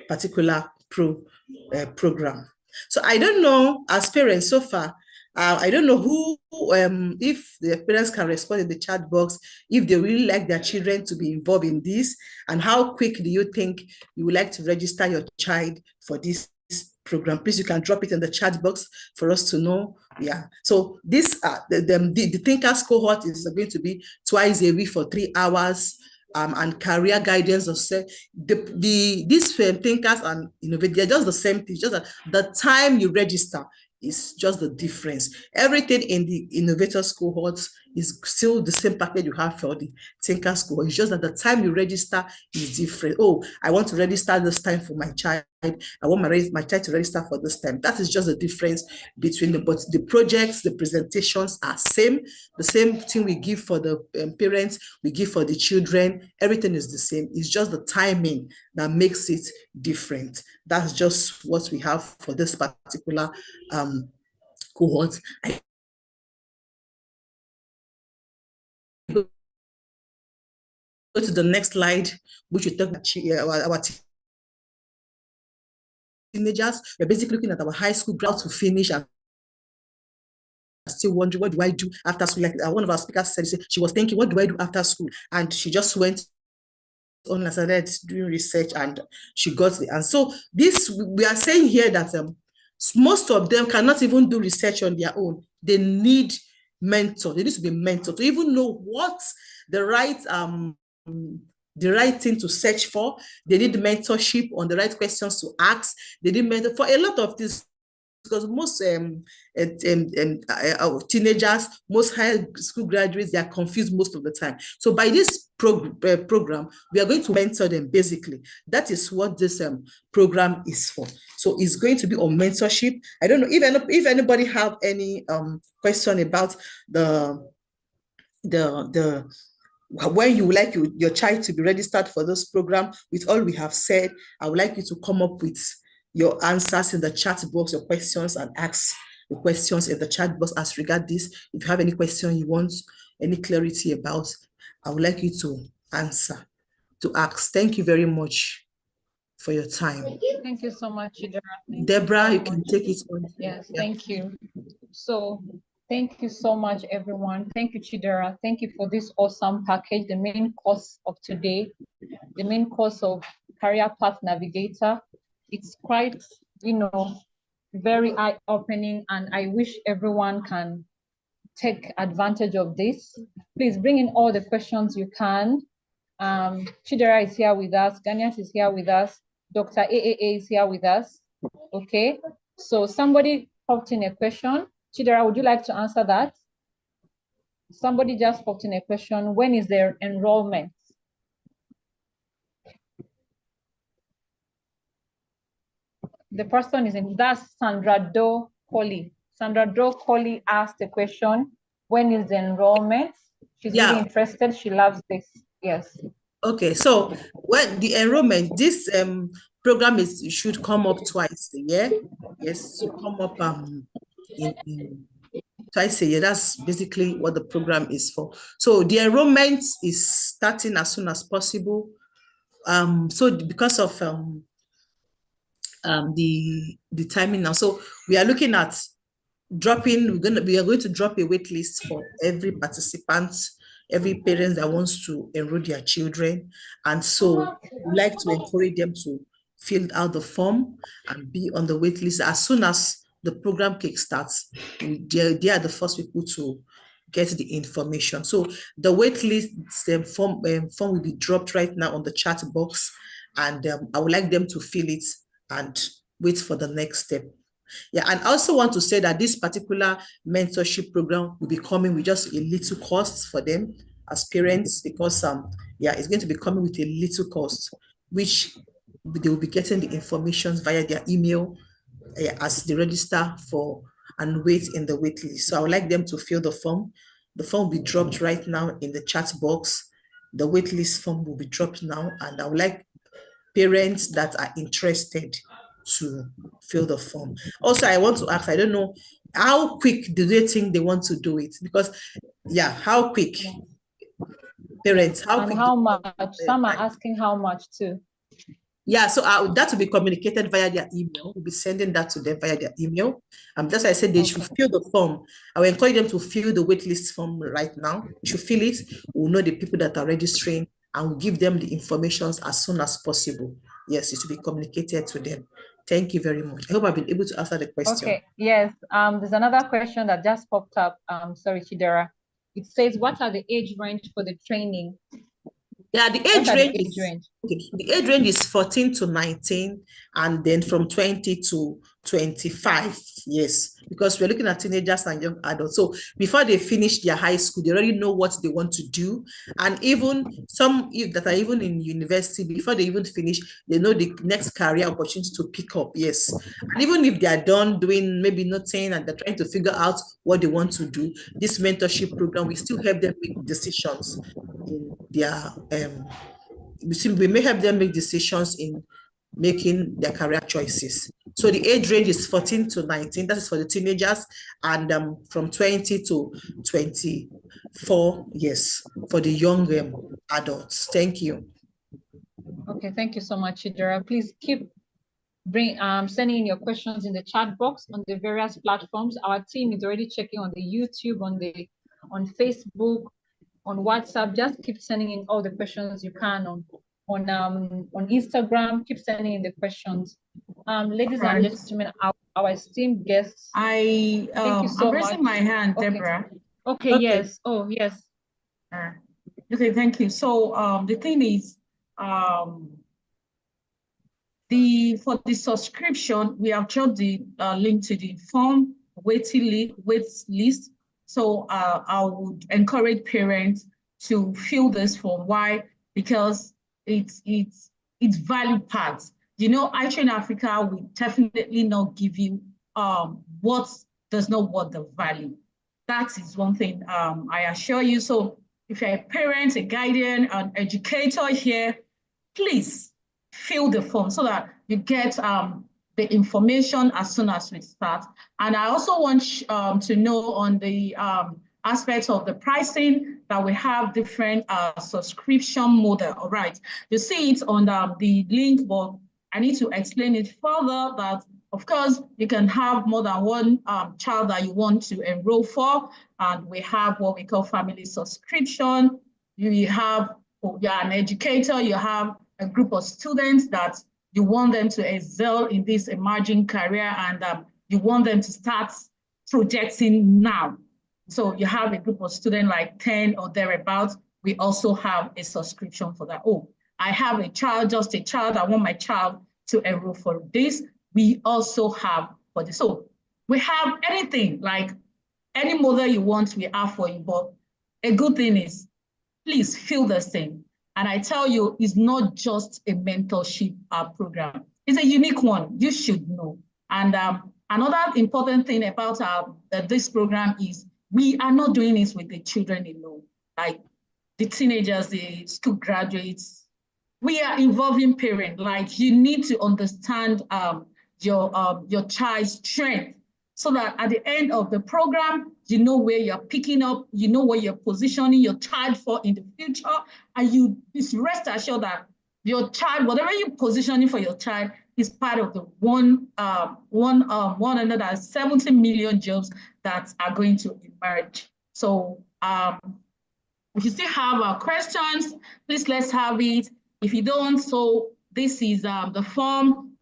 particular program. So I don't know, as parents so far, I don't know who, if the parents can respond in the chat box, if they really like their children to be involved in this, and how quick do you think you would like to register your child for this program? Please, you can drop it in the chat box for us to know. Yeah, so this the thinkers cohort is going to be twice a week for 3 hours. And career guidance of these thinkers and innovators, they're just the same thing, just that the time you register is just the difference. Everything in the innovators cohorts is still the same package you have for the thinkers cohort. It's just that the time you register is different. Oh, I want to register this time for my child. I want my child to register for this time. That is just the difference between them. But the projects, the presentations are same. The same thing we give for the parents, we give for the children. Everything is the same. It's just the timing that makes it different. That's just what we have for this particular cohort. I go to the next slide, which we talk about our teenagers. We're basically looking at our high school graduates to finish and still wondering, what do I do after school? Like one of our speakers said, she was thinking, what do I do after school? And she just went on and started doing research, and she got the answer. So this, we are saying here that most of them cannot even do research on their own. They need mentor. They need to be mentored to even know what the right thing to search for. They need mentorship on the right questions to ask. They need mentor for a lot of this, because most teenagers, most high school graduates, they are confused most of the time. So by this program, we are going to mentor them. Basically, that is what this program is for. So it's going to be on mentorship. I don't know if anybody have any question about when you would like your child to be registered for this program. With all we have said, I would like you to come up with your answers in the chat box, your questions, and ask the questions in the chat box as regard this. If you have any question you want any clarity about, I would like you to ask. Thank you very much for your time. Thank you so much, Chidera. Deborah, you can take it on. Yes, thank you. So thank you so much, everyone. Thank you, Chidera. Thank you for this awesome package. The main course of today, the main course of Career Path Navigator. It's quite, very eye-opening, and I wish everyone can take advantage of this. Please bring in all the questions you can. Chidera is here with us. Ganias is here with us. Dr. AAA is here with us. Okay, so somebody popped in a question. Chidera, would you like to answer that? Somebody just popped in a question. When is their enrollment? The person is in, that's Sandra Doe Colley. Sandra Doe Colley asked the question, when is the enrollment? She's really interested. She loves this. Yes. Okay, so when the enrollment, this program should come up twice a year. Yes, to come up twice a year. That's basically what the program is for. So the enrollment is starting as soon as possible. So because of the timing now, so we are looking at dropping. We are going to drop a wait list for every participant, every parent that wants to enroll their children, and so we like to encourage them to fill out the form and be on the wait list as soon as the program kickstarts. They are the first people to get the information. So the wait list form will be dropped right now on the chat box, and I would like them to fill it and wait for the next step. Yeah, and I also want to say that this particular mentorship program will be coming with just a little cost for them as parents, because yeah, it's going to be coming with a little cost, which they will be getting the information via their email as they register for and wait in the wait list. So I would like them to fill the form. The form will be dropped right now in the chat box. The wait list form will be dropped now, and I would like parents that are interested to fill the form. Also, I want to ask, I don't know, how quick do they think they want to do it? Because, yeah, how quick? Parents, how And quick? how much? Some are asking how much too. Yeah, so that will be communicated via their email. We'll be sending that to them via their email. Just I said they should fill the form. I will encourage them to fill the waitlist form right now. They should fill it. We'll know the people that are registering, and we'll give them the information as soon as possible. Yes, it should be communicated to them. Thank you very much. I hope I've been able to answer the question. Okay, yes. There's another question that just popped up. Sorry, Chidera. It says, what are the age range for the training? Yeah, the age range, okay, the age range is 14 to 19, and then from 20 to 25. Yes, because we're looking at teenagers and young adults. So before they finish their high school, they already know what they want to do. And even some that are even in university, before they even finish, they know the next career opportunity to pick up. Yes. And even if they are done doing maybe nothing and they're trying to figure out what they want to do, this mentorship program will still help them make decisions in their we may help them make decisions in making their career choices. So the age range is 14 to 19. That is for the teenagers, and from 20 to 24 years for the young adults. Thank you. Okay, thank you so much, Chidera. Please keep sending in your questions in the chat box on the various platforms. Our team is already checking on the YouTube, on Facebook, on WhatsApp. Just keep sending in all the questions you can on Instagram. Keep sending in the questions. Ladies and gentlemen, our esteemed guests. Thank you so I'm raising my hand, Deborah. Okay. Yes. Oh, yes. Okay, thank you. So the thing is, for the subscription, we have dropped the link to the form wait list. So I would encourage parents to fill this form. Why? Because it's value packed. You know, iTrain Africa will definitely not give you what does not worth the value. That is one thing I assure you. So if you're a parent, a guardian, an educator here, please fill the form so that you get the information as soon as we start. And I also want to know on the aspects of the pricing that we have different subscription model. All right, you see it on the link, but I need to explain it further that, of course, you can have more than one child that you want to enroll for. And we have what we call family subscription. You have, you're an educator, you have a group of students that you want them to excel in this emerging career, and you want them to start projecting now. So you have a group of students like 10 or thereabouts. We also have a subscription for that. Oh, I have a child, just a child. I want my child to enroll for this. We also have for this. So we have anything, like any model you want, we have for you. But a good thing is, please fill the same. And I tell you, it's not just a mentorship program. It's a unique one. You should know. And another important thing about this program is we are not doing this with the children alone, like the teenagers, the school graduates. We are involving parents. Like, you need to understand your child's strength, so that at the end of the program, you know where you're picking up, you know what you're positioning your child for in the future, and you rest assured that your child, whatever you're positioning for your child, is part of the 170 million jobs that are going to emerge. So if you still have questions, please let's have it. If you don't, so this is the form.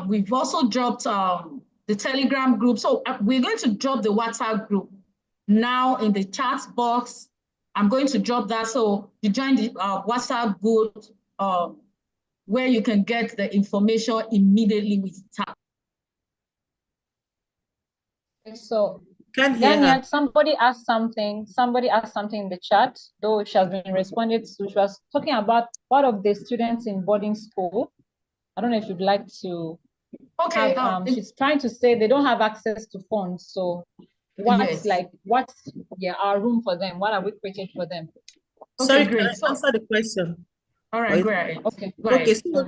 We've also dropped the Telegram group. So we're going to drop the WhatsApp group now in the chat box. I'm going to drop that. So you join the WhatsApp group where you can get the information immediately with tap. So Can't hear her. Ganya, somebody asked something in the chat, though which has been responded to, which was talking about part of the students in boarding school. I don't know if you'd like to Okay. have, she's trying to say they don't have access to funds. So what's our room for them? What are we creating for them? Sorry, Okay, great. can I answer the question? All right, great. Okay. Okay, so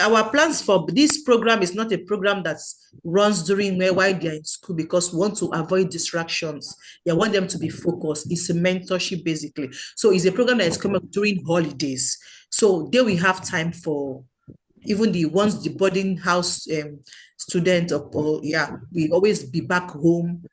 our plans for this program is not a program that runs during while they're in school, because we want to avoid distractions. Yeah, want them to be focused. It's a mentorship basically. So it's a program that is coming up during holidays. So there we have time for even the boarding house student, or yeah, we always be back home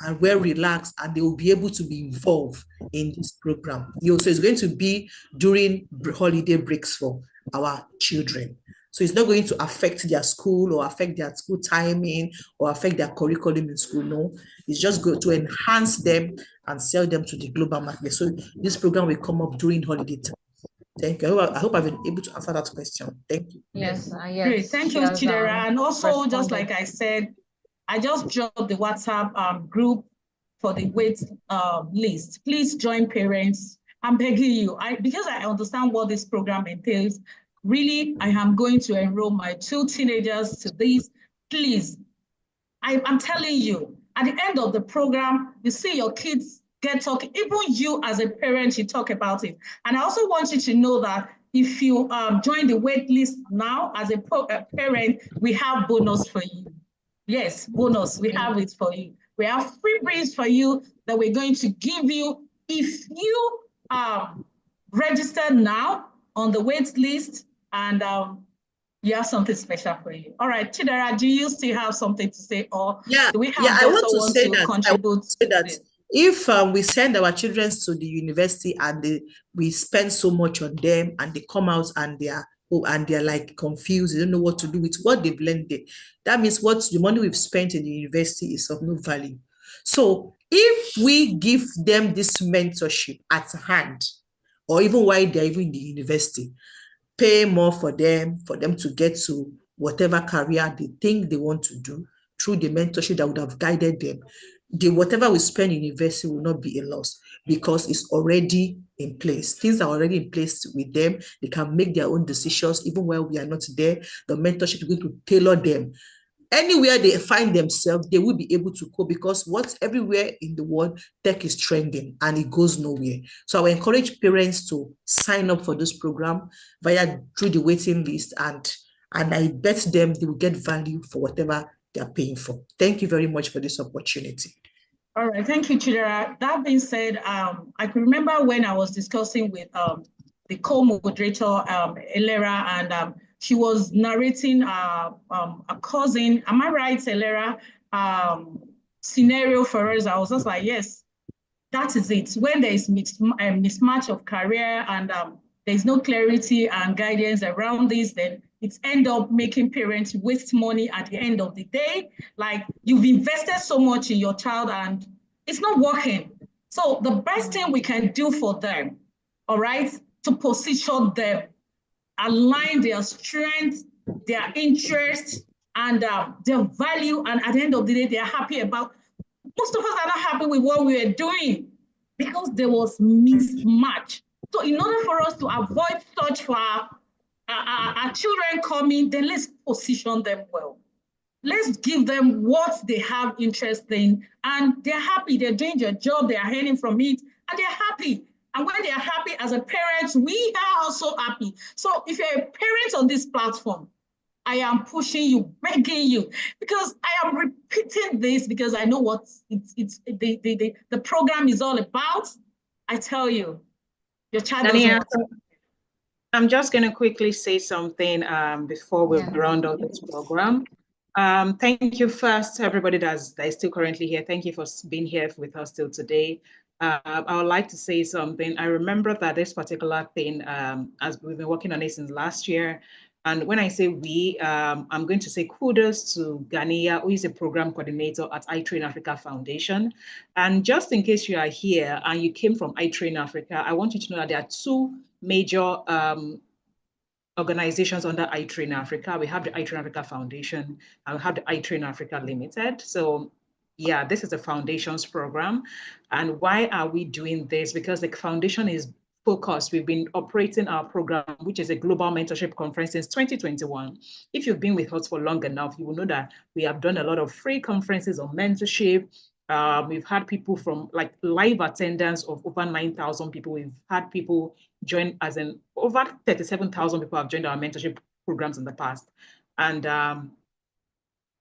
and well relaxed, and they will be able to be involved in this program. So it's going to be during holiday breaks for our children. So it's not going to affect their school or affect their school timing or affect their curriculum in school. No, it's just going to enhance them and sell them to the global market. So this program will come up during holiday time. Thank you. I hope I've been able to answer that question. Thank you. Yes. Great. Thank you, Chidera. And also, just like I said, I just dropped the WhatsApp group for the wait list. Please join parents. I'm begging you. Because I understand what this program entails. Really, I am going to enroll my 2 teenagers to this. Please, I'm telling you, at the end of the program, you see your kids get talking. Even you as a parent, you talk about it. And I also want you to know that if you join the wait list now as a parent, we have bonus for you. Yes, bonus, we have it for you. We have freebies for you that we're going to give you if you register now on the wait list, and you have something special for you. All right, Chidera, do you still have something to say, or do we have I those want who to want say to that. contribute? If we send our children to the university and we spend so much on them, and they come out and they're like confused, they don't know what to do with what they've learned there, that means what the money we've spent in the university is of no value. So if we give them this mentorship at hand, or even while they're even in the university, pay more for them to get to whatever career they think they want to do through the mentorship that would have guided them, whatever we spend in university will not be a loss, because it's already in place. Things are already in place with them. They can make their own decisions even while we are not there. The mentorship is going to tailor them. Anywhere they find themselves, they will be able to cope, because everywhere in the world, tech is trending and it goes nowhere. So I encourage parents to sign up for this program through the waiting list, and I bet them they will get value for whatever they're paying for. Thank you very much for this opportunity. All right, thank you, Chidera. That being said, I can remember when I was discussing with the co-moderator, Elera, and she was narrating a cousin, am I right, Elera, scenario for us. I was just like, yes, that is it. When there is mismatch of career and there's no clarity and guidance around this, then it's end up making parents waste money at the end of the day. Like, you've invested so much in your child and it's not working. So the best thing we can do for them, all right, to position them, align their strengths, their interests, and their value, and at the end of the day, they're happy about. Most of us are not happy with what we are doing because there was mismatch. So in order for us to avoid such for our children coming, then let's position them well. Let's give them what they have interest in, and they're happy, they're doing their job, they're earning from it, and they're happy. And when they're happy as a parent, we are also happy. So if you're a parent on this platform, I am pushing you, begging you, because I am repeating this because I know what the program is all about. I tell you, your child doesn't want to. I'm just going to quickly say something before we round up this program. Thank you first, everybody that is still currently here. Thank you for being here with us till today. I would like to say something. I remember that this particular thing, as we've been working on it since last year, and when I say we, I'm going to say kudos to Ghania, who is a program coordinator at iTrain Africa Foundation. And just in case you are here and you came from iTrain Africa, I want you to know that there are 2 major organizations under iTrain Africa. We have the iTrain Africa Foundation and we have the iTrain Africa Limited. So yeah, this is a foundations program. And why are we doing this? Because the foundation is focused. We've been operating our program, which is a global mentorship conference, since 2021. If you've been with us for long enough, you will know that we have done a lot of free conferences on mentorship. We've had people from like live attendance of over 9,000 people. We've had people join, as in over 37,000 people have joined our mentorship programs in the past. And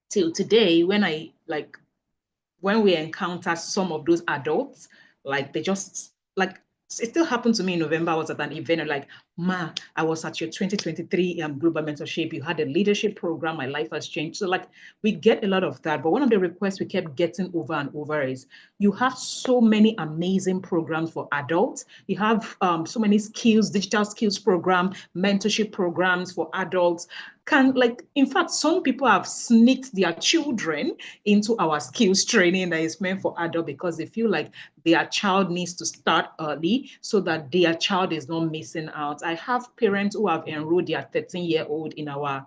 till today, when we encounter some of those adults, like they just like, it still happened to me in November. I was at an event and like, Ma, I was at your 2023 global mentorship. You had a leadership program. My life has changed. So like we get a lot of that. But one of the requests we kept getting over and over is you have so many amazing programs for adults. You have so many skills, digital skills program, mentorship programs for adults. In fact, some people have sneaked their children into our skills training that is meant for adults because they feel like their child needs to start early so that their child is not missing out. I have parents who have enrolled their 13-year-old in our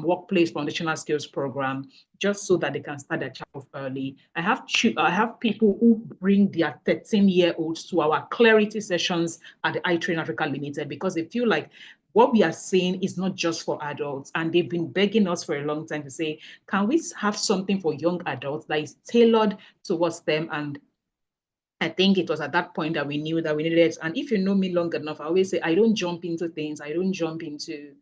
workplace foundational skills program just so that they can start their child early. I have people who bring their 13-year-olds to our clarity sessions at the iTrain Africa Limited because they feel like what we are saying is not just for adults. And they've been begging us for a long time to say, can we have something for young adults that is tailored towards them? And I think it was at that point that we knew that we needed it. And if you know me long enough, I always say, I don't jump into things. I don't jump into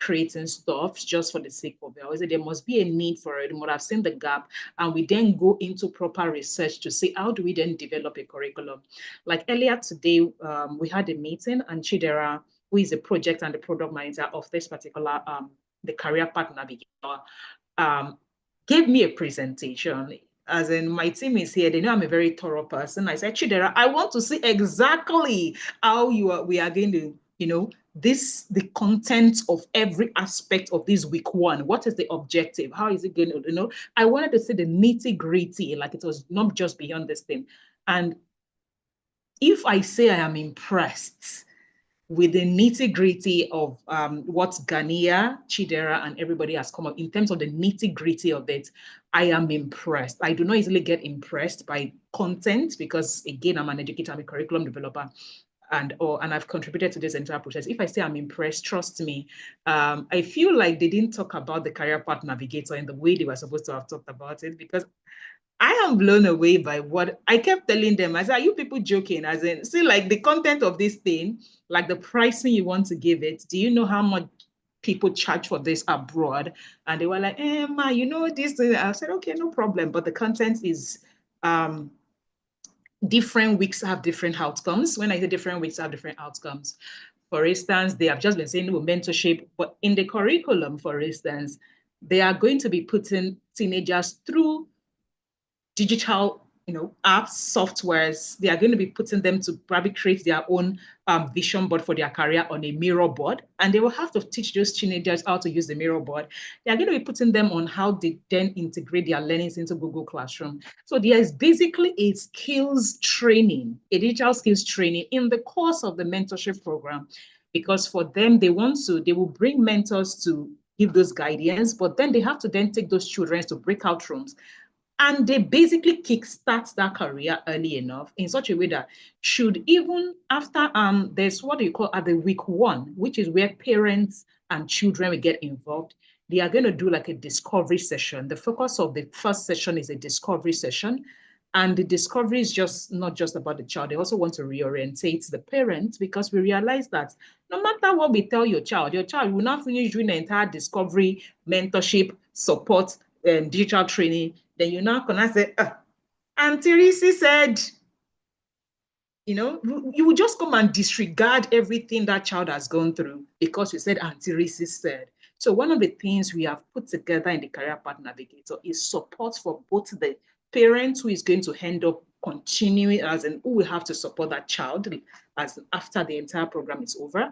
creating stuff just for the sake of it. I always say there must be a need for it. But I've seen the gap. And we then go into proper research to see how do we then develop a curriculum. Like earlier today, we had a meeting and Chidera, who is the project and the product manager of this particular, the career path navigator, gave me a presentation. As in, my team is here. They know I'm a very thorough person. I said, Chidera, I want to see exactly how we are going to, the content of every aspect of this week one. What is the objective? How is it going to, I wanted to see the nitty gritty, like it was not just beyond this thing. And if I say I am impressed with the nitty gritty of what Gania, Chidera, and everybody has come up in terms of the nitty gritty of it, I am impressed. I do not easily get impressed by content because, again, I'm an educator, I'm a curriculum developer, and I've contributed to this entire process. If I say I'm impressed, trust me, I feel like they didn't talk about the career path navigator in the way they were supposed to have talked about it because I am blown away by what I kept telling them. I said, are you people joking? As in, see, like the content of this thing, like the pricing you want to give it. Do you know how much people charge for this abroad? And they were like, Ma, this thing. I said, okay, no problem. But the content is different weeks have different outcomes. When I say different weeks have different outcomes, for instance, they have just been saying mentorship, but in the curriculum, for instance, they are going to be putting teenagers through digital, apps, softwares. They are going to be putting them to probably create their own vision board for their career on a mirror board. And they will have to teach those teenagers how to use the mirror board. They are going to be putting them on how they then integrate their learnings into Google Classroom. So there is basically a skills training, a digital skills training in the course of the mentorship program. Because for them, they will bring mentors to give those guidance, but then they have to then take those children to breakout rooms. And they basically kickstart that career early enough in such a way that should even after, there's what you call at the week one, which is where parents and children will get involved. They are going to do like a discovery session. The focus of the first session is a discovery session. And the discovery is not just about the child. They also want to reorientate the parents because we realize that no matter what we tell your child will not finish doing the entire discovery, mentorship, support, digital training. Then you now can say, Auntie Risi said, you will just come and disregard everything that child has gone through because you said Auntie Risi said. So one of the things we have put together in the Career Path Navigator is support for both the parent who is going to end up continuing as in who will have to support that child as after the entire program is over,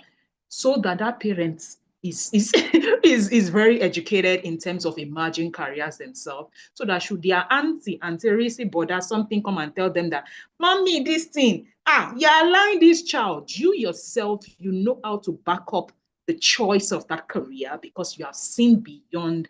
so that parent is very educated in terms of emerging careers themselves, so that should their auntie Risi bother something come and tell them that, Mommy, this thing, you're allowing this child, you yourself, you know how to back up the choice of that career because you have seen beyond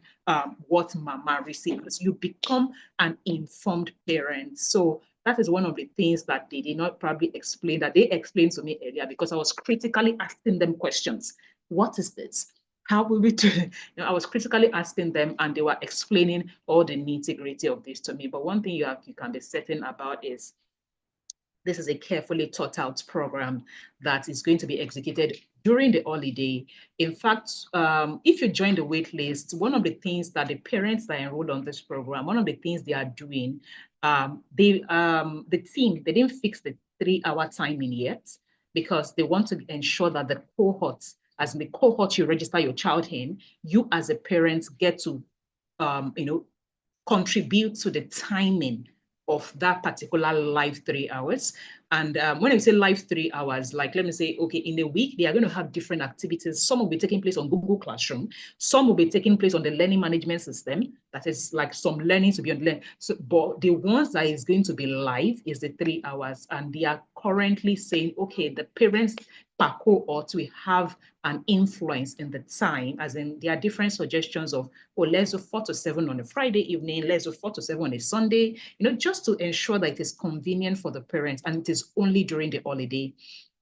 what mama receives. You become an informed parent. So that is one of the things that they did not probably explain, that they explained to me earlier, because I was critically asking them questions. What is this? How will we do it? You know, I was critically asking them, and they were explaining all the nitty-gritty of this to me. But one thing you can be certain about is this is a carefully thought out program that is going to be executed during the holiday. In fact, if you join the wait list, one of the things that the parents that enrolled on this program, one of the things they are doing, the team, they didn't fix the 3-hour timing yet because they want to ensure that the cohorts, as in the cohort you register your child in, you as a parent get to, contribute to the timing of that particular live 3 hours. And when I say live 3 hours, like let me say, okay, in a week, they are going to have different activities. Some will be taking place on Google Classroom. Some will be taking place on the learning management system. That is like some learning to be on learn. So, but the ones that is going to be live is the 3 hours. And they are currently saying, okay, the parents per cohort, we have an influence in the time, as in there are different suggestions of, oh, let's do 4 to 7 on a Friday evening, let's do 4 to 7 on a Sunday, just to ensure that it is convenient for the parents and it is only during the holiday.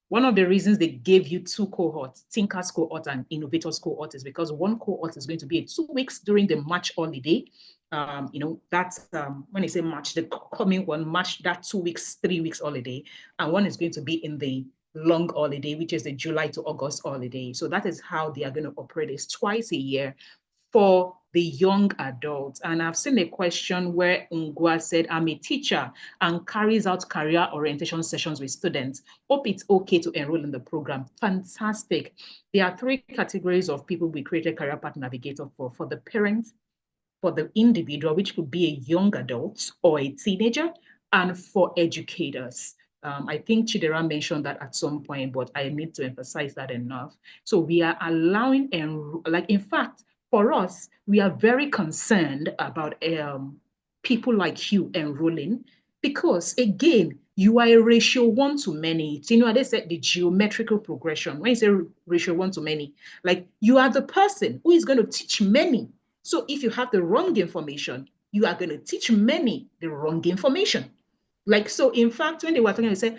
One of the reasons they gave you 2 cohorts, Thinkers cohort and Innovators cohort, is because one cohort is going to be 2 weeks during the March holiday. That's when I say March, the coming one, March, that 2 weeks, 3 weeks holiday, and one is going to be in the long holiday, which is the July to August holiday. So that is how they are going to operate this twice a year for the young adults. And I've seen a question where Ngwa said, I'm a teacher and carries out career orientation sessions with students. Hope it's okay to enroll in the program. Fantastic. There are 3 categories of people we created Career Path Navigator for the parents, for the individual, which could be a young adult or a teenager, and for educators. I think Chidera mentioned that at some point, but I need to emphasize that enough. So we are allowing, in fact, for us, we are very concerned about people like you enrolling, because again, you are a ratio 1 to many. They said the geometrical progression. When you say ratio 1 to many, like you are the person who is going to teach many. So if you have the wrong information, you are going to teach many the wrong information. So in fact, when they were talking, they said,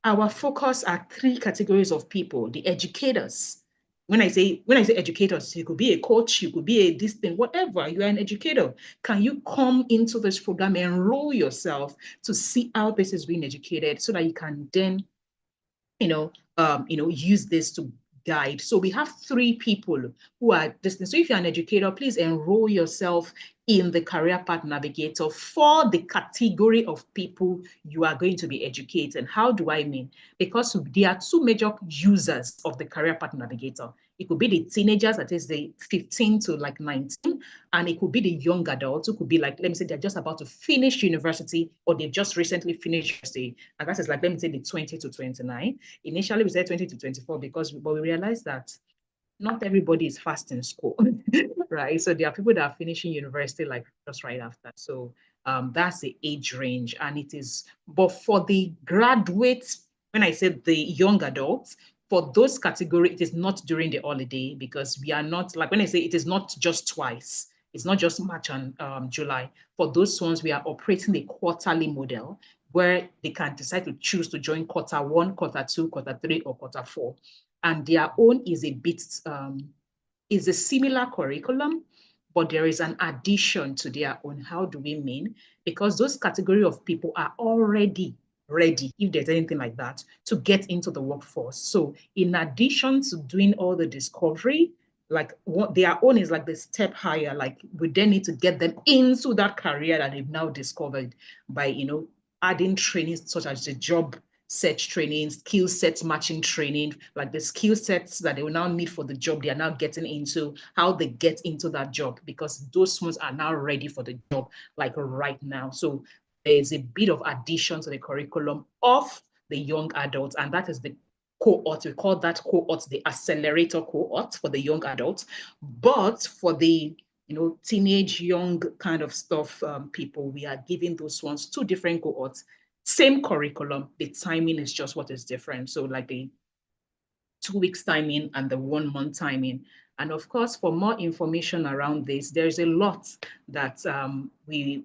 our focus are 3 categories of people: the educators. When I say educators, you could be a coach, you could be a this thing, whatever, you are an educator. Can you come into this program and enroll yourself to see how this is being educated so that you can then, use this to guide. So we have 3 people who are distant. So if you're an educator, please enroll yourself in the Career Path Navigator for the category of people you are going to be educating. How do I mean? Because there are 2 major users of the Career Path Navigator. It could be the teenagers, that is the 15 to 19, and it could be the young adults who could be let me say they're just about to finish university, or they've just recently finished university, and that is let me say the 20 to 29. Initially, we said 20 to 24 but we realized that not everybody is fast in school, right? So there are people that are finishing university just right after. So that's the age range, and it is, but for the graduates, when I said the young adults, for those categories, it is not during the holiday, because we are not, when I say it is not just twice, it's not just March and July. For those ones, we are operating a quarterly model where they can decide to choose to join quarter 1, quarter 2, quarter 3, or quarter 4. And their own is a bit, is a similar curriculum, but there is an addition to their own. How do we mean? Because those category of people are already ready, if there's anything like that, to get into the workforce. So in addition to doing all the discovery, what their own is the step higher, we then need to get them into that career that they've now discovered by, adding trainings such as the job search training, skill sets matching training, the skill sets that they will now need for the job they are now getting into, how they get into that job, because those ones are now ready for the job, right now. So there's a bit of addition to the curriculum of the young adults, and that is the cohort. We call that cohort the accelerator cohort for the young adults. But for the teenage, young kind of stuff, people, we are giving those ones 2 different cohorts. Same curriculum, the timing is just what is different. So 2 weeks timing and the 1 month timing. And of course, for more information around this, there's a lot that we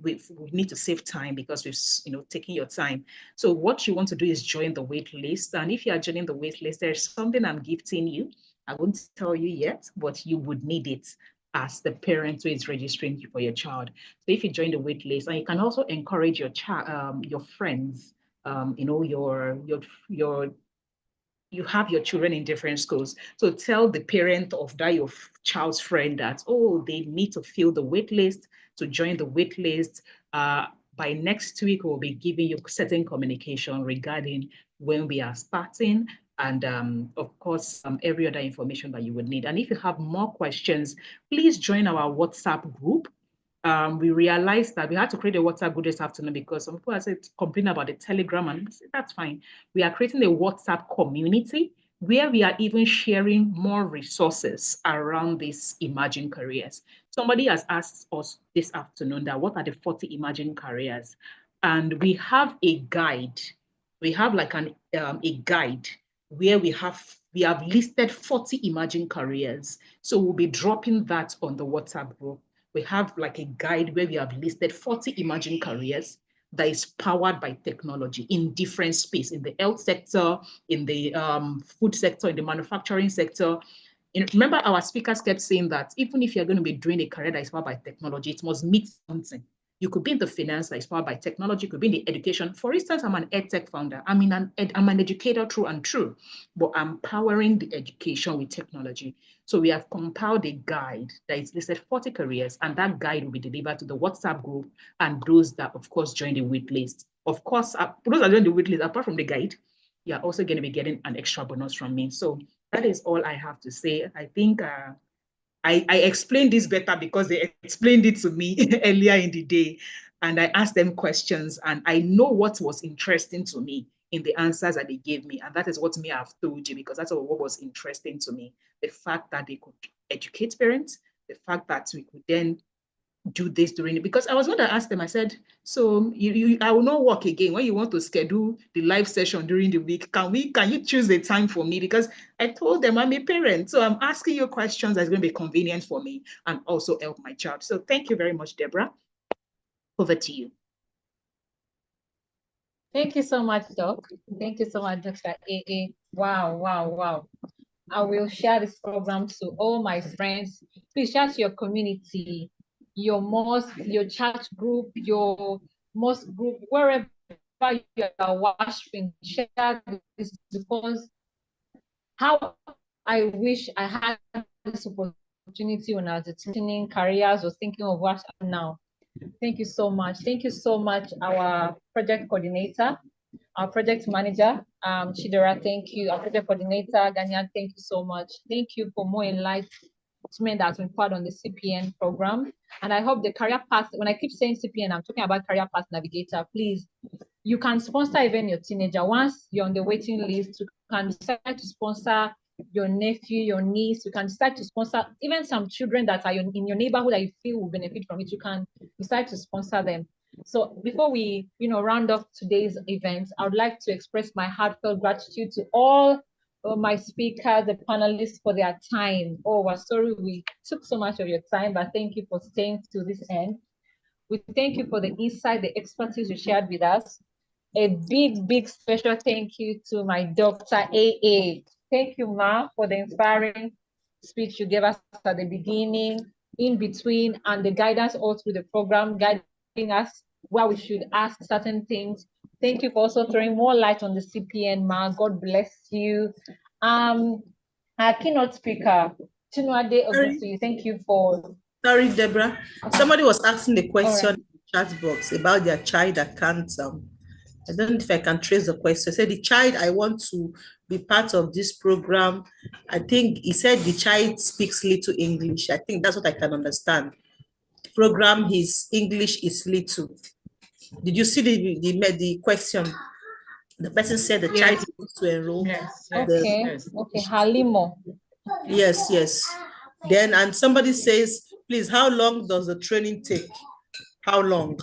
need to save time because we've taken your time. So what you want to do is join the wait list. And if you are joining the wait list, there's something I'm gifting you. I won't tell you yet, but you would need it as the parent who is registering for your child. So if you join the wait list, and you can also encourage your your friends, you have your children in different schools. So tell the parent of that your child's friend that, oh, they need to fill the wait list to join the wait list. By next week, we'll be giving you certain communication regarding when we are starting and of course, every other information that you would need. And if you have more questions, please join our WhatsApp group. We realized that we had to create a WhatsApp group this afternoon because some people are complaining about the Telegram, and that's fine. We are creating a WhatsApp community where we are even sharing more resources around these emerging careers. Somebody has asked us this afternoon that what are the 40 emerging careers? And we have a guide. We have like a guide where we have listed 40 emerging careers. So we'll be dropping that on the WhatsApp group. We have like a guide where we have listed 40 emerging careers that is powered by technology in different space, in the health sector, in the food sector, in the manufacturing sector. And remember, our speakers kept saying that even if you're going to be doing a career that is powered by technology, it must meet something. You could be in the finance that is powered by technology, you could be in the education. For instance, I'm an EdTech founder. I'm an educator through and through, but I'm powering the education with technology. So we have compiled a guide that is listed 40 careers, and that guide will be delivered to the WhatsApp group and those that, of course, join the wait list. Of course, those that join the wait list, apart from the guide, you're also going to be getting an extra bonus from me. So that is all I have to say. I think I explained this better because they explained it to me earlier in the day, and I asked them questions, and I know what was interesting to me in the answers that they gave me, and that is what me I've told you because that's what was interesting to me. The fact that they could educate parents, the fact that we could then do this during it, because I was going to ask them, I said, so I will not work again when you want to schedule the live session during the week. Can you choose the time for me? Because I told them I'm a parent, so I'm asking you questions that's going to be convenient for me and also help my child. So thank you very much, Deborah. Over to you. Thank you so much, Doc. Thank you so much, Dr. AA. Wow, wow, wow. I will share this program to all my friends. Please share to your community, your mosque, your church group, your mosque group, wherever you are watching, share this because how I wish I had this opportunity when I was attending careers or thinking of what I'm now. Thank you so much. Thank you so much, our project coordinator, our project manager, Chidera, thank you. Our project coordinator, Ganyan, thank you so much. Thank you for more enlightenment that's been put on the CPN program. And I hope the career path, when I keep saying CPN, I'm talking about career path navigator, please. You can sponsor even your teenager. Once you're on the waiting list, you can decide to sponsor your nephew, your niece. You can decide to sponsor even some children that are in your neighborhood that you feel will benefit from it. You can decide to sponsor them. So before we, round off today's event, I would like to express my heartfelt gratitude to all my speakers, the panelists for their time. Oh, we're sorry we took so much of your time, but thank you for staying to this end. We thank you for the insight, the expertise you shared with us. A big, big special thank you to my Dr. AA. Thank you, Ma, for the inspiring speech you gave us at the beginning, in between, and the guidance all through the program, guiding us where we should ask certain things. Thank you for also throwing more light on the CPN, Ma. God bless you. Our keynote speaker, Chinwade Ogunsuyi, thank you for... Sorry, Deborah. Somebody was asking a question in the chat box about their child that can't... I don't know if I can trace the question. I said, the child, I want to be part of this program. I think he said the child speaks little English. I think that's what I can understand. Program, his English is little. Did you see the question? The person said the child wants to enroll. Yes. Okay, Halimo. Yes. Then, and somebody says, please, how long does the training take? How long?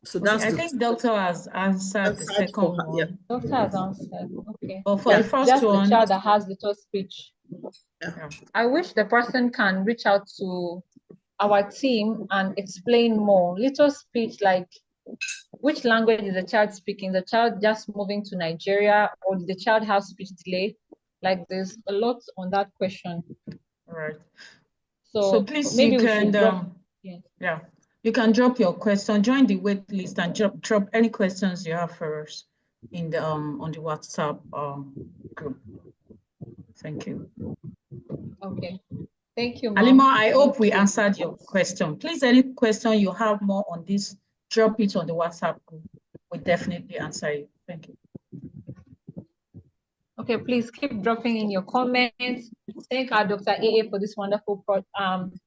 So Okay, that's I the think Doctor has answered the answered for second her. Yeah. one. Doctor has answered. Okay. But for Yeah. the first Just the one, child that has little speech. yeah. I wish the person can reach out to our team and explain more. Little speech, like which language is the child speaking? The child just moving to Nigeria, or did the child have speech delay? Like there's a lot on that question. All right. So So please, maybe you we can should drop. yeah, you can drop your question, join the wait list, and drop any questions you have for us in the on the WhatsApp group. Thank you. Okay. Thank you, Halima, Mom. I hope we answered your question. Please, any question you have more on this, drop it on the WhatsApp group. We'll definitely answer you. Thank you. Okay, please keep dropping in your comments. Thank our Dr. AA for this wonderful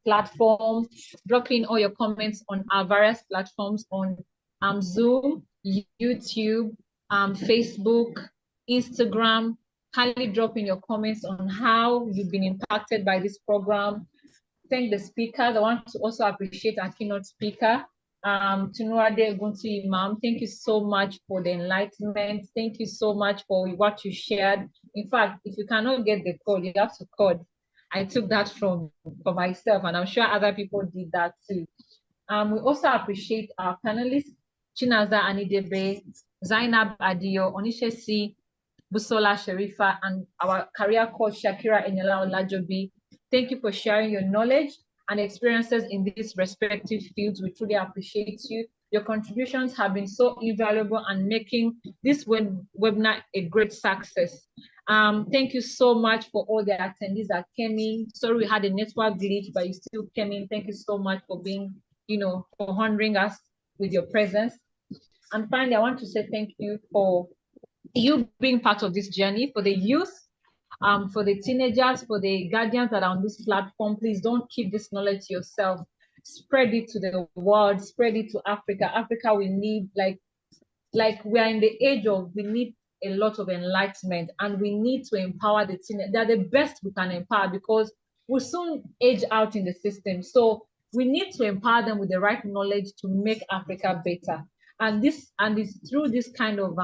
platform. Drop in all your comments on our various platforms on Zoom, YouTube, Facebook, Instagram. Kindly drop in your comments on how you've been impacted by this program. Thank the speakers. I want to also appreciate our keynote speaker, Tunurade Guntu Imam. Thank you so much for the enlightenment. Thank you so much for what you shared. In fact, if you cannot get the code, you have to code. I took that for myself, and I'm sure other people did that too. We also appreciate our panelists, Chinaza Anidebe, Zainab Adio, Onishesi, Busola Sharifa, and our career coach, Shakira Enela Olajobi. Thank you for sharing your knowledge and experiences in these respective fields. We truly appreciate you. Your contributions have been so invaluable and making this webinar a great success. Thank you so much for all the attendees that came in. Sorry we had a network glitch, but you still came in. Thank you so much for being, for honoring us with your presence. And finally, I want to say thank you for you being part of this journey, for the youth, for the teenagers, for the guardians that are on this platform. Please don't keep this knowledge to yourself. Spread it to the world, spread it to Africa. Africa, we need, like we are in the age of, we need a lot of enlightenment, and we need to empower the teenagers. They're the best we can empower, because we'll soon age out in the system. So we need to empower them with the right knowledge to make Africa better. And it's through this kind of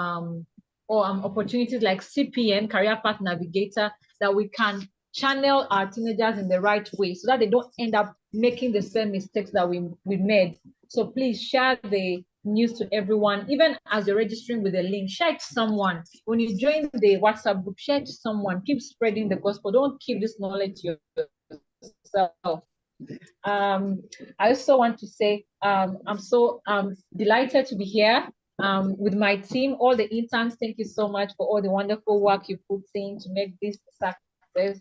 opportunities like CPN, Career Path Navigator, that we can channel our teenagers in the right way, so that they don't end up making the same mistakes that we made. So please share the news to everyone. Even as you're registering with the link, share it to someone. When you join the WhatsApp group, share it to someone. Keep spreading the gospel. Don't keep this knowledge to yourself. I also want to say I'm so delighted to be here with my team, all the interns. Thank you so much for all the wonderful work you put in to make this success.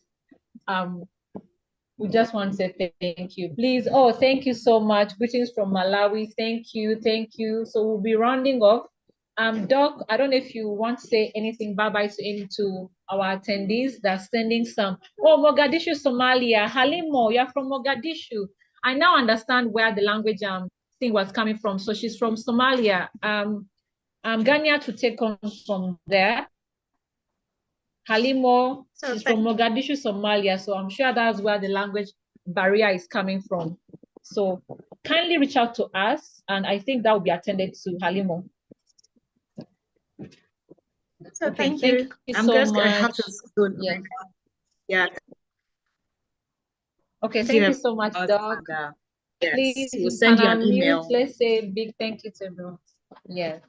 We just want to say thank you. Please, thank you so much. Greetings from Malawi. Thank you. So we'll be rounding off. Doc, I don't know if you want to say anything bye-bye to our attendees that's sending some. Mogadishu, Somalia. Halimo, you're from Mogadishu. I now understand where the language thing was coming from. So she's from Somalia. Ganya to take on from there. Halimo, she's from Mogadishu, Somalia, so I'm sure that's where the language barrier is coming from. So kindly reach out to us, and I think that will be attended to, Halimo. So thank you so much. I have to go. Yes. Yeah. Okay, thank you so much, Doc. Yes, please, we'll send you an email. Let's say a big thank you to everyone. Yes.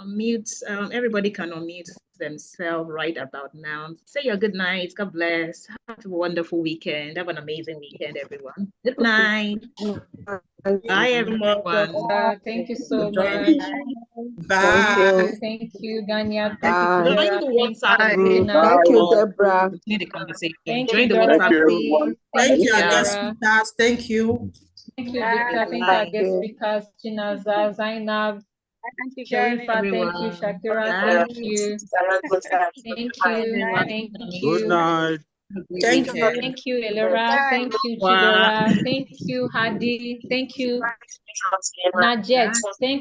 Unmute. Everybody can unmute themselves right about now. Say your good night. God bless. Have a wonderful weekend. Have an amazing weekend, everyone. Good night. Bye, everyone. Thank you so much. Bye. Thank you, Ganya. Join the WhatsApp group. Thank you, Deborah. Continue the conversation. Thank Join you, the WhatsApp Dorothy. group. Thank you, Sarah. guest speakers. Thank you. Thank you, Victor. Thank you, our guest speakers, Chinaza, Zainab, Sharifa. Everyone. Thank you, Shakira. Bye. Thank you. Thank you. Good night. Thank you. Thank you, Elora. Thank you, Chidera. Thank you, Hadi. Thank you, Najet. Thank